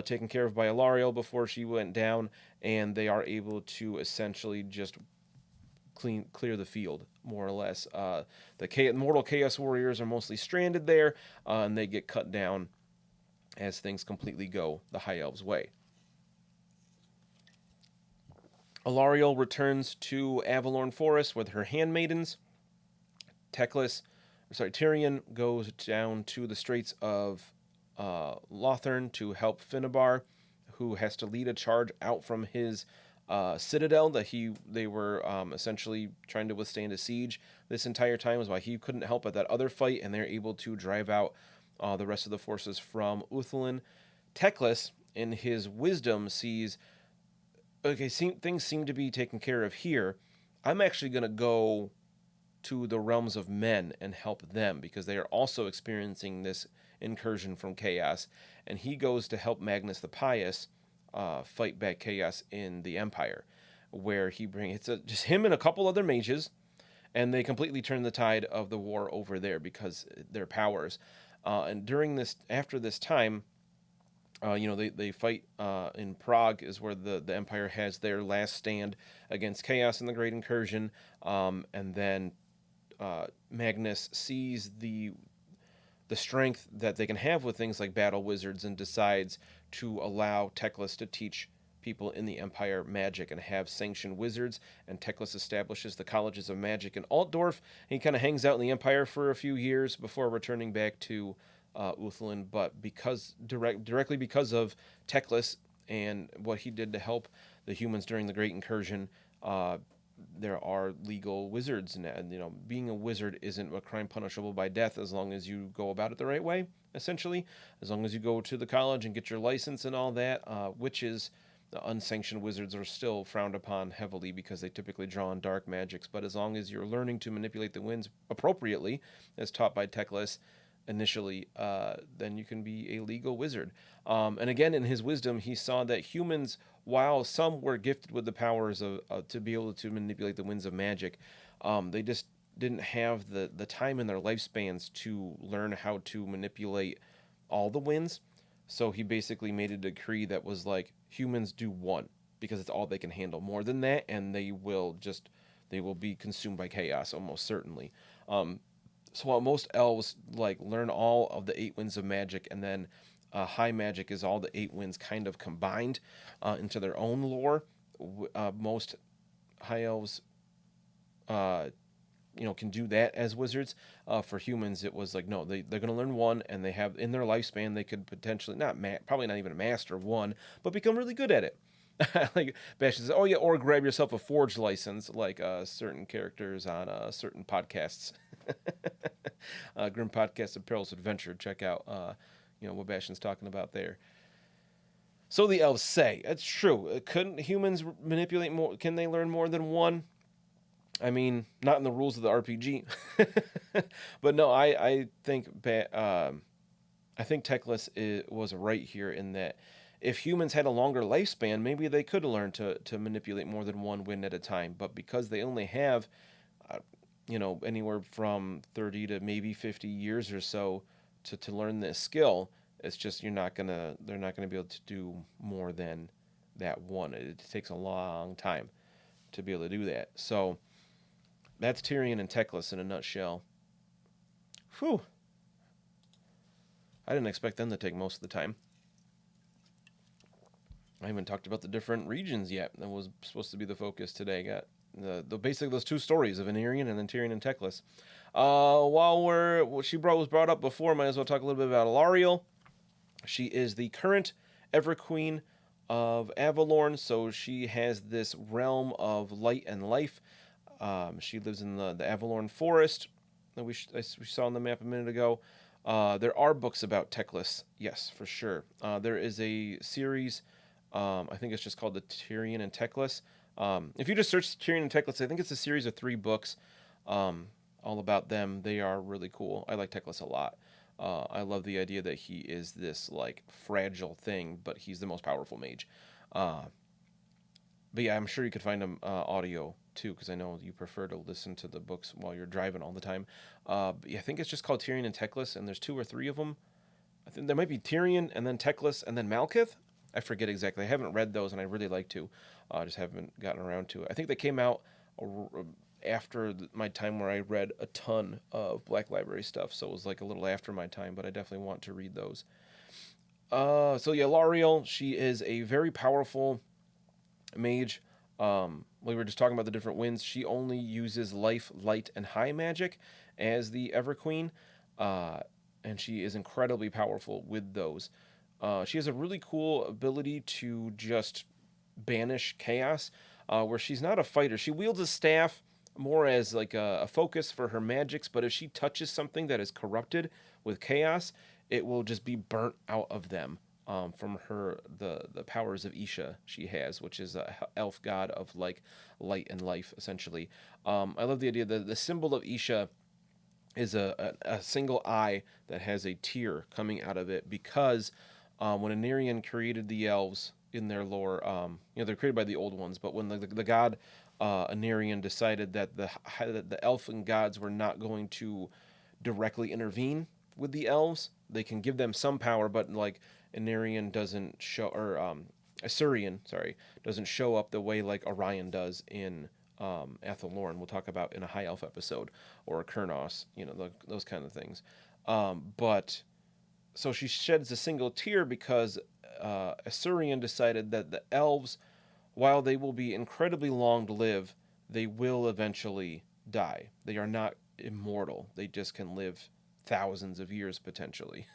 taken care of by Allarielle before she went down, and they are able to essentially just clear the field, more or less. The Mortal Chaos Warriors are mostly stranded there, and they get cut down as things completely go the High Elves' way. Allarielle returns to Avalorn Forest with her handmaidens. Tyrion goes down to the Straits of Lothern to help Finnebar, who has to lead a charge out from his citadel that they were essentially trying to withstand a siege this entire time. Was why he couldn't help at that other fight, and they're able to drive out the rest of the forces from Ulthuan. Teclis, in his wisdom, sees, okay, things seem to be taken care of here. I'm actually going to go to the realms of men and help them because they are also experiencing this incursion from chaos. And he goes to help Magnus the Pious fight back chaos in the Empire, where it's just him and a couple other mages, and they completely turn the tide of the war over there because their powers. And after this time, they fight in Prague, is where the Empire has their last stand against chaos in the Great Incursion, and then Magnus sees the strength that they can have with things like battle wizards and decides to allow Teclis to teach people in the Empire magic and have sanctioned wizards. And Teclis establishes the colleges of magic in Altdorf. He kind of hangs out in the Empire for a few years before returning back to Ulthuan. But directly because of Teclis and what he did to help the humans during the Great Incursion, there are legal wizards, and being a wizard isn't a crime punishable by death as long as you go about it the right way. Essentially, as long as you go to the college and get your license and all that. Witches, unsanctioned wizards, are still frowned upon heavily because they typically draw on dark magics. But as long as you're learning to manipulate the winds appropriately, as taught by Teclis initially, then you can be a legal wizard. And again, in his wisdom, he saw that humans, while some were gifted with the powers to be able to manipulate the winds of magic, they just didn't have the time in their lifespans to learn how to manipulate all the winds. So he basically made a decree that was like, humans do one, because it's all they can handle. More than that, and they will be consumed by chaos, almost certainly. So while most elves learn all of the 8 winds of magic, and then high magic is all the 8 winds kind of combined into their own lore, most high elves can do that as wizards. For humans, it was like, no, they're going to learn one, and they have in their lifespan they could potentially probably not even a master one, but become really good at it. Like Bash says, oh yeah, or grab yourself a forge license, like certain characters on certain podcasts. Grim Podcast of Perilous Adventure. Check out what Bastion's talking about there. So the elves say it's true. Couldn't humans manipulate more? Can they learn more than one? I mean, not in the rules of the RPG. But no, I think Teclis was right here in that if humans had a longer lifespan, maybe they could learn to manipulate more than one wind at a time. But because they only have, anywhere from 30 to maybe 50 years or so to learn this skill, it's just they're not gonna be able to do more than that one. It takes a long time to be able to do that. So that's Tyrion and Teclis in a nutshell. Whew. I didn't expect them to take most of the time. I haven't talked about the different regions yet. That was supposed to be the focus today. Got the basically those 2 stories of Aenerion and then Tyrion and Teclis. She was brought up before, might as well talk a little bit about Allarielle. She is the current Everqueen of Avalorn, so she has this realm of light and life. She lives in the Avalorn forest that we saw on the map a minute ago. There are books about Teclis, yes, for sure. There is a series, I think it's just called the Tyrion and Teclis. If you just search Tyrion and Teclis, I think it's a series of 3 books all about them. They are really cool. I like Teclis a lot. I love the idea that he is this like fragile thing, but he's the most powerful mage. But yeah, I'm sure you could find him audio too, because I know you prefer to listen to the books while you're driving all the time. But yeah, I think it's just called Tyrion and Teclis, and there's 2 or 3 of them. I think there might be Tyrion and then Teclis and then Malkith. I forget exactly. I haven't read those, and I really like to. Just haven't gotten around to it. I think they came out after my time where I read a ton of Black Library stuff, so it was like a little after my time, but I definitely want to read those. So yeah, Allarielle, she is a very powerful mage. We were just talking about the different winds. She only uses life, light, and high magic as the Everqueen, and she is incredibly powerful with those. She has a really cool ability to just banish chaos, where she's not a fighter. She wields a staff more as like a focus for her magics, but if she touches something that is corrupted with chaos, it will just be burnt out of them. From her the powers of Isha she has, which is a elf god of like light and life essentially. I love the idea that the symbol of Isha is a single eye that has a tear coming out of it, because when Aenerion created the elves in their lore, they're created by the old ones, but when the god Aenerion decided that the elfin gods were not going to directly intervene with the elves, they can give them some power, but like Aenerion doesn't show, or Asuryan, sorry, doesn't show up the way like Orion does in Athelorn. We'll talk about in a High Elf episode, or a Kurnos, those kind of things. But so she sheds a single tear because Asuryan decided that the elves, while they will be incredibly long to live, they will eventually die. They are not immortal. They just can live thousands of years potentially.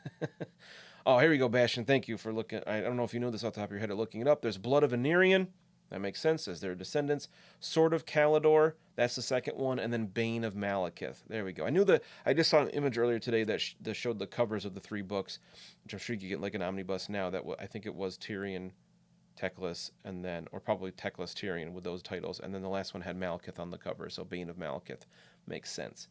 Oh, here we go, Bastion. Thank you for looking. I don't know if you know this off the top of your head or looking it up. There's Blood of Aenerion. That makes sense, as their descendants. Sword of Calidor. That's the second one. And then Bane of Malekith. There we go. I just saw an image earlier today that showed the covers of the 3 books, which I'm sure you can get like an omnibus now. I think it was Tyrion, Teclis, and then, or probably Teclis Tyrion with those titles. And then the last one had Malekith on the cover. So Bane of Malekith makes sense.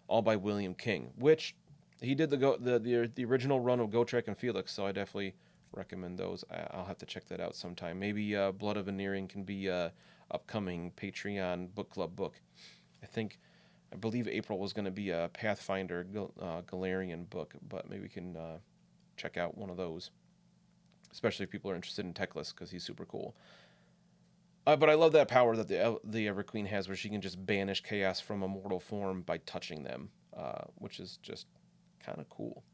All by William King, which he did the original run of Gotrek and Felix, so I definitely recommend those. I'll have to check that out sometime. Maybe Blood of Aenerion can be a upcoming Patreon book club book. I believe April was going to be a Pathfinder Galarian book, but maybe we can check out one of those, especially if people are interested in Teclis, because he's super cool. But I love that power that the Everqueen has, where she can just banish chaos from a mortal form by touching them, which is just kind of cool.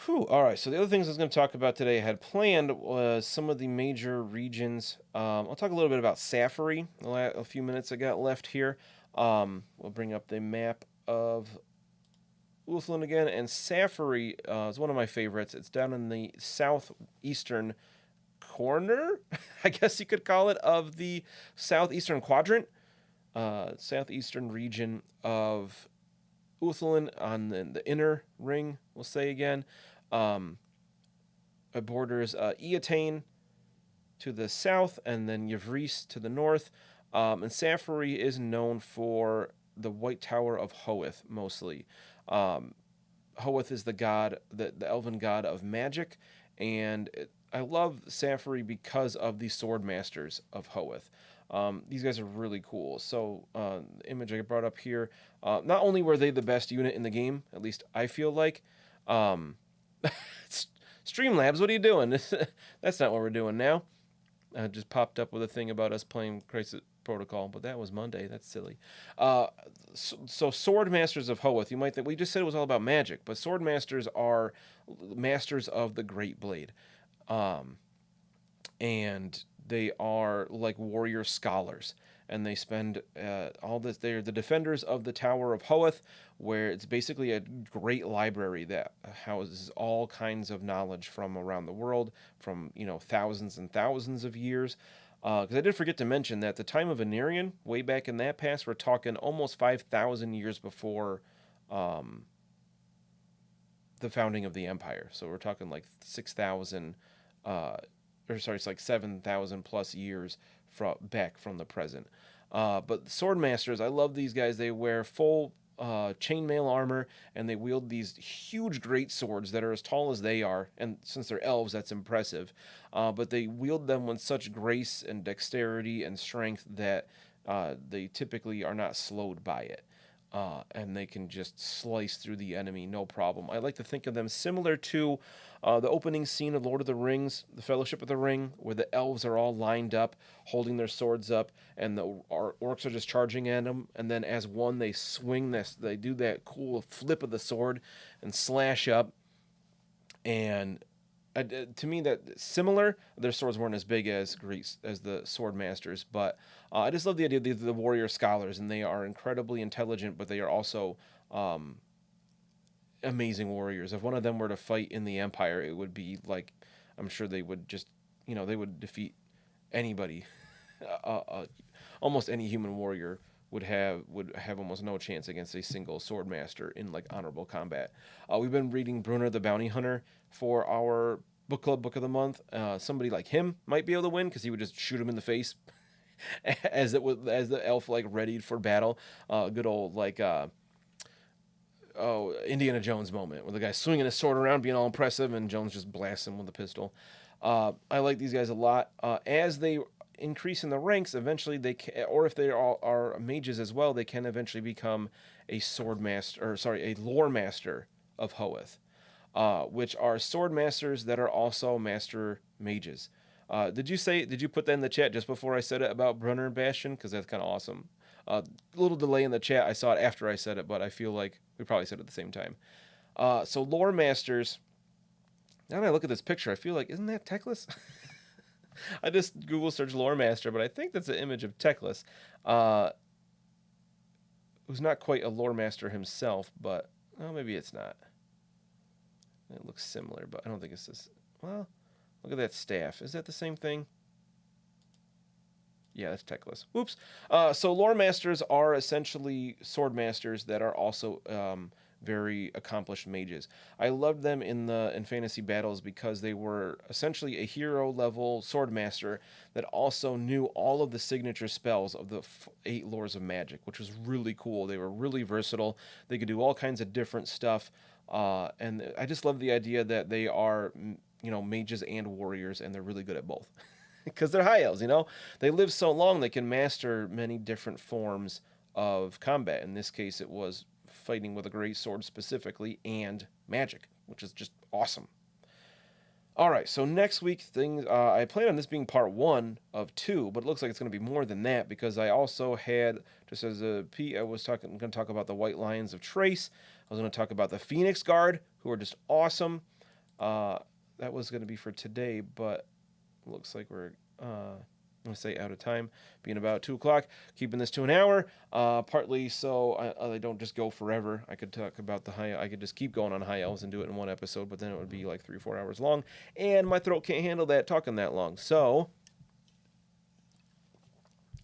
Whew. All right, so the other things I was going to talk about today I had planned was some of the major regions. I'll talk a little bit about Safari, a few minutes I got left here. We'll bring up the map of Ulthuan again, and Safari is one of my favorites. It's down in the southeastern corner, I guess you could call it, of the southeastern quadrant, southeastern region of Ulthuan, on the inner ring, we'll say again. It borders Eataine to the south, and then Yvris to the north. And Safari is known for the White Tower of Hoeth, mostly. Hoeth is the god, the elven god of magic, and I love Safari because of the Sword Masters of Hoeth. These guys are really cool. So, the image I brought up here, not only were they the best unit in the game, at least I feel like, Streamlabs, what are you doing? That's not what we're doing now. Just popped up with a thing about us playing Crisis Protocol, but that was Monday. That's silly. So Sword Masters of Hoeth, you might think, we just said it was all about magic, but Sword Masters are masters of the Great Blade. And they are like warrior scholars. and they spend all this. They're the defenders of the Tower of Hoeth, where it's basically a great library that houses all kinds of knowledge from around the world, from thousands and thousands of years. Because I did forget to mention that the time of Aenerion, way back in that past, we're talking almost 5,000 years before um, the founding of the empire. So we're talking like 6,000, or sorry, it's like 7,000 plus years back from the present. But Swordmasters, I love these guys. They wear full chainmail armor, and they wield these huge great swords that are as tall as they are. And since they're elves, that's impressive. But they wield them with such grace and dexterity and strength that they typically are not slowed by it. And they can just slice through the enemy, no problem. I like to think of them similar to the opening scene of Lord of the Rings, the Fellowship of the Ring, where the elves are all lined up, holding their swords up, and the orcs are just charging at them. And then as one, they swing this, they do that cool flip of the sword and slash up. And to me, that similar. Their swords weren't as big as Greece as the sword masters, but I just love the idea of the warrior scholars, and they are incredibly intelligent, but they are also amazing warriors. If one of them were to fight in the Empire, it would be like, I'm sure they would just, they would defeat anybody. Almost any human warrior would have almost no chance against a single sword master in like honorable combat. We've been reading Brunner the Bounty Hunter for our book club book of the month. Somebody like him might be able to win because he would just shoot him in the face as the elf like readied for battle. Good old like Indiana Jones moment where the guy's swinging his sword around, being all impressive, and Jones just blasts him with a pistol. I like these guys a lot. As they increase in the ranks, eventually they can, or if they are mages as well, they can eventually become a sword master, or sorry, a lore master of Hoeth, which are sword masters that are also master mages. Did you put that in the chat just before I said it about Brunner and Bastion? Because that's kind of awesome. A little delay in the chat. I saw it after I said it, but I feel like we probably said it at the same time. So lore masters. Now that I look at this picture, I feel like, isn't that Teclis? I just Google search lore master, but I think that's an image of Teclis, who's not quite a lore master himself, but maybe it's not. It looks similar, but I don't think it's this. Well, look at that staff. Is that the same thing? Yeah, that's Teclis. Whoops. So lore masters are essentially sword masters that are also very accomplished mages. I loved them in fantasy battles because they were essentially a hero level sword master that also knew all of the signature spells of the 8 lores of magic, which was really cool. They were really versatile. They could do all kinds of different stuff. And I just love the idea that they are, mages and warriors, and they're really good at both. Because they're high elves, they live so long they can master many different forms of combat. In this case, it was fighting with a great sword specifically and magic, which is just awesome. All right, so next week I plan on this being part 1 of 2, but it looks like it's going to be more than that because I also had, just as a P, I'm going to talk about the White Lions of Trace. I was going to talk about the Phoenix Guard, who are just awesome. That was going to be for today, but looks like we're, I'm going to say out of time, being about 2 o'clock, keeping this to an hour, partly so I don't just go forever. I could talk about I could just keep going on High Elves and do it in one episode, but then it would be like 3 or 4 hours long, and my throat can't handle that talking that long. So,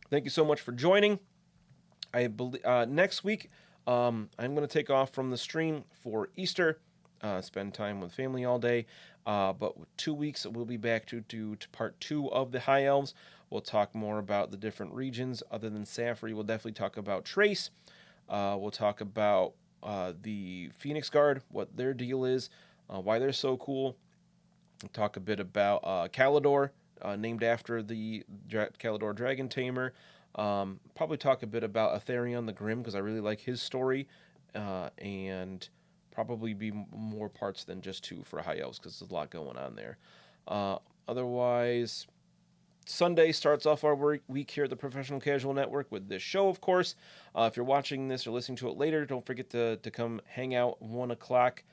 thank you so much for joining. I believe next week, I'm going to take off from the stream for Easter, spend time with family all day. But 2 weeks, we'll be back to part 2 of the High Elves. We'll talk more about the different regions. Other than Safri, we'll definitely talk about Trace. We'll talk about the Phoenix Guard, what their deal is, why they're so cool. We'll talk a bit about Calidor, named after the Calidor Dragon Tamer. Probably talk a bit about Aetherion the Grim, because I really like his story. And probably be more parts than just 2 for High Elves because there's a lot going on there. Otherwise, Sunday starts off our week here at the Professional Casual Network with this show, of course. If you're watching this or listening to it later, don't forget to come hang out 1 o'clock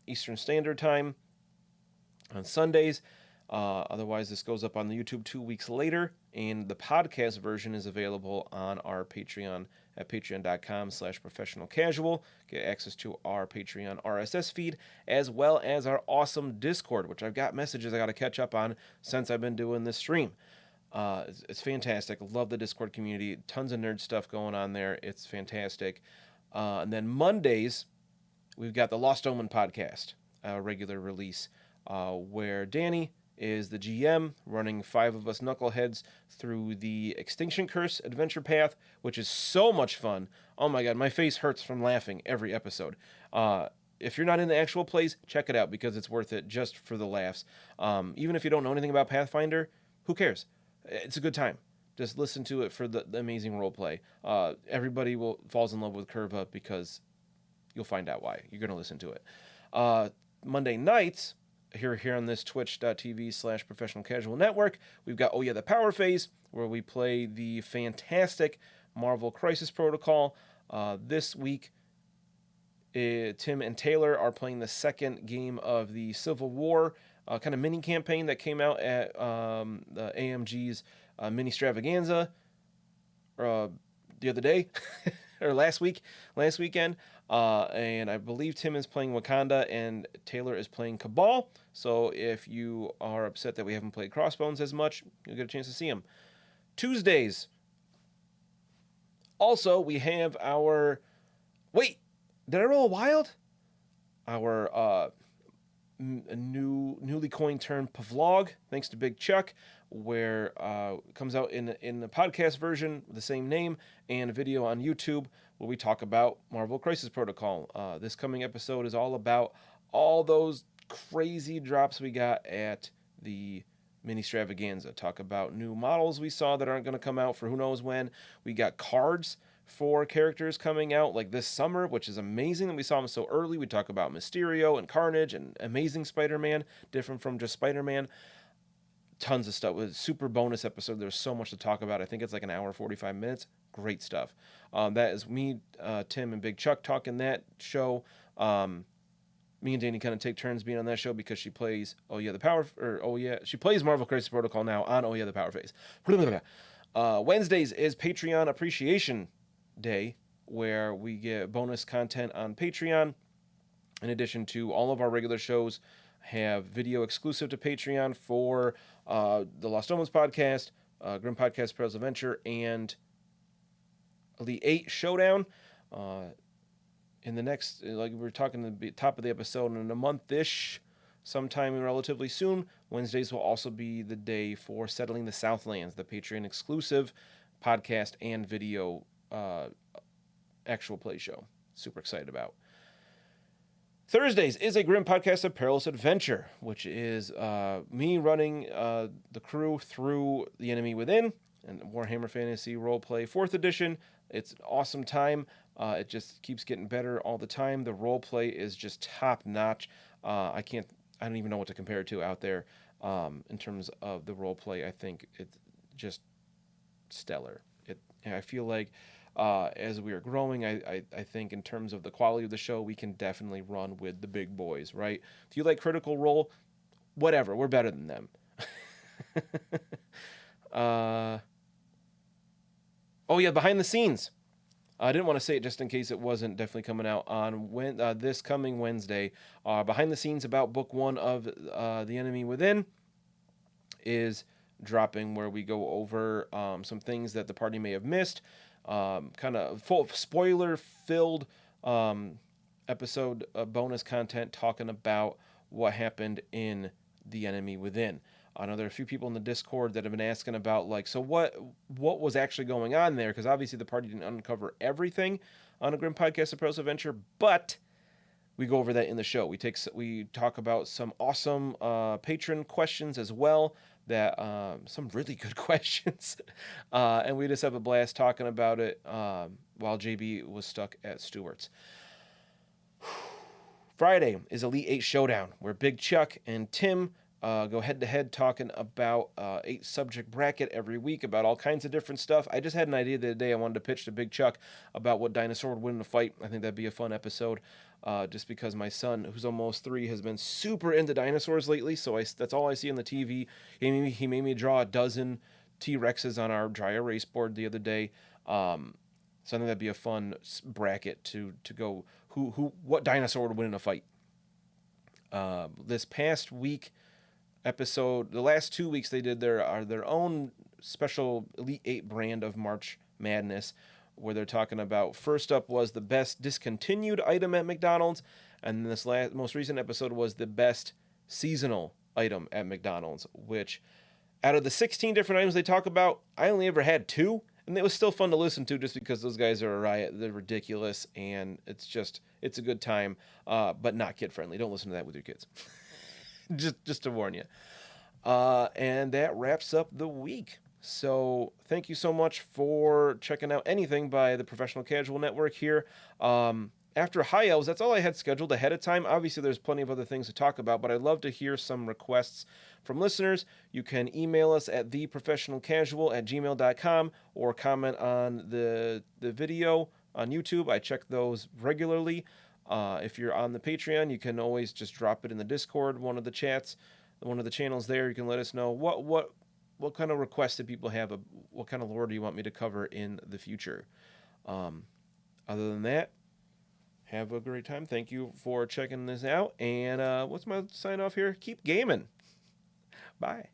Eastern Standard Time on Sundays. Otherwise, this goes up on the YouTube 2 weeks later. And the podcast version is available on our Patreon at patreon.com/professionalcasual. Get access to our Patreon RSS feed, as well as our awesome Discord, which I've got messages I got to catch up on since I've been doing this stream. It's fantastic. Love the Discord community. Tons of nerd stuff going on there. It's fantastic. And then Mondays, we've got the Lost Omen podcast, a regular release, where Danny is the GM, running 5 of us knuckleheads through the Extinction Curse adventure path, which is so much fun. Oh my god, my face hurts from laughing every episode. If you're not in the actual plays, check it out because it's worth it just for the laughs. Even if you don't know anything about Pathfinder, who cares? It's a good time. Just listen to it for the amazing roleplay. Everybody falls in love with Curva because you'll find out why. You're going to listen to it. Monday nights, here on this twitch.tv/professional casual network, we've got Oh Yeah, the Power Phase, where we play the fantastic Marvel Crisis Protocol. This week, Tim and Taylor are playing the second game of the Civil War kind of mini campaign that came out at the AMG's mini extravaganza the other day or last weekend. And I believe Tim is playing Wakanda and Taylor is playing Cabal. So if you are upset that we haven't played Crossbones as much, you'll get a chance to see him. Tuesdays. Also, we have our... Wait, did I roll wild? Our newly coined term Pavlog, thanks to Big Chuck, where it comes out in the podcast version with the same name and a video on YouTube where we talk about Marvel Crisis Protocol. This coming episode is all about all those crazy drops we got at the mini extravaganza. Talk about new models we saw that aren't going to come out for who knows when. We got cards for characters coming out like this summer, which is amazing that we saw them so early. We talk about Mysterio and Carnage and Amazing Spider-Man, different from just Spider-Man. Tons of stuff. With super bonus episode. There's so much to talk about. I think it's like an hour 45 minutes. Great stuff. That is me, Tim, and Big Chuck talking that show. Me and Danny kind of take turns being on that show because she plays she plays Marvel Crisis Protocol now on Oh Yeah, the Power Phase. Wednesdays is Patreon Appreciation Day, where we get bonus content on Patreon. In addition to all of our regular shows, have video exclusive to Patreon for the Lost Omens podcast, Grim Podcast, Perilous Adventure, and Elite 8 Showdown. In the next, like we were talking at the top of the episode, in a month-ish, sometime relatively soon, Wednesdays will also be the day for Settling the Southlands, the Patreon exclusive podcast and video actual play show. Super excited about. Thursdays is a Grim Podcast of Perilous Adventure, which is me running the crew through The Enemy Within and Warhammer Fantasy Roleplay 4th Edition. It's an awesome time. It just keeps getting better all the time. The roleplay is just top notch. I don't even know what to compare it to out there in terms of the roleplay. I think it's just stellar. I feel like as we are growing, I think in terms of the quality of the show, we can definitely run with the big boys, right? If you like Critical Role, whatever, we're better than them. Oh yeah, behind the scenes. I didn't want to say it just in case it wasn't definitely coming out on this coming Wednesday. Behind the scenes about book 1 of The Enemy Within is dropping, where we go over some things that the party may have missed. Kind of full spoiler-filled episode bonus content talking about what happened in The Enemy Within. I know there are a few people in the Discord that have been asking about, like, so what was actually going on there? Because obviously the party didn't uncover everything on a Grim Podcast of Perilous Adventure, but we go over that in the show. We talk about some awesome patron questions as well, that some really good questions, and we just have a blast talking about it while JB was stuck at Stewart's. Friday is Elite 8 Showdown, where Big Chuck and Tim go head-to-head talking about 8 subject bracket every week about all kinds of different stuff. I just had an idea the other day I wanted to pitch to Big Chuck about what dinosaur would win in a fight. I think that'd be a fun episode, just because my son, who's almost 3, has been super into dinosaurs lately, so that's all I see on the TV. He made me draw a dozen T-Rexes on our dry erase board the other day. So I think that'd be a fun bracket to go. What dinosaur would win in a fight? This past week episode, the last 2 weeks they did their own special Elite Eight brand of March Madness, where they're talking about, first up was the best discontinued item at McDonald's, and this most recent episode was the best seasonal item at McDonald's, which out of the 16 different items they talk about, I only ever had 2, and it was still fun to listen to just because those guys are a riot. They're ridiculous, and it's a good time, but not kid friendly. Don't listen to that with your kids. just to warn you. And that wraps up the week. So thank you so much for checking out anything by the Professional Casual Network here. After High Elves, that's all I had scheduled ahead of time. Obviously, there's plenty of other things to talk about, but I'd love to hear some requests from listeners. You can email us at theprofessionalcasual@gmail.com or comment on the video on YouTube. I check those regularly. If you're on the Patreon, you can always just drop it in the Discord, one of the chats, one of the channels there. You can let us know what kind of requests do people have, what kind of lore do you want me to cover in the future. Other than that, have a great time. Thank you for checking this out. And what's my sign off here? Keep gaming. Bye.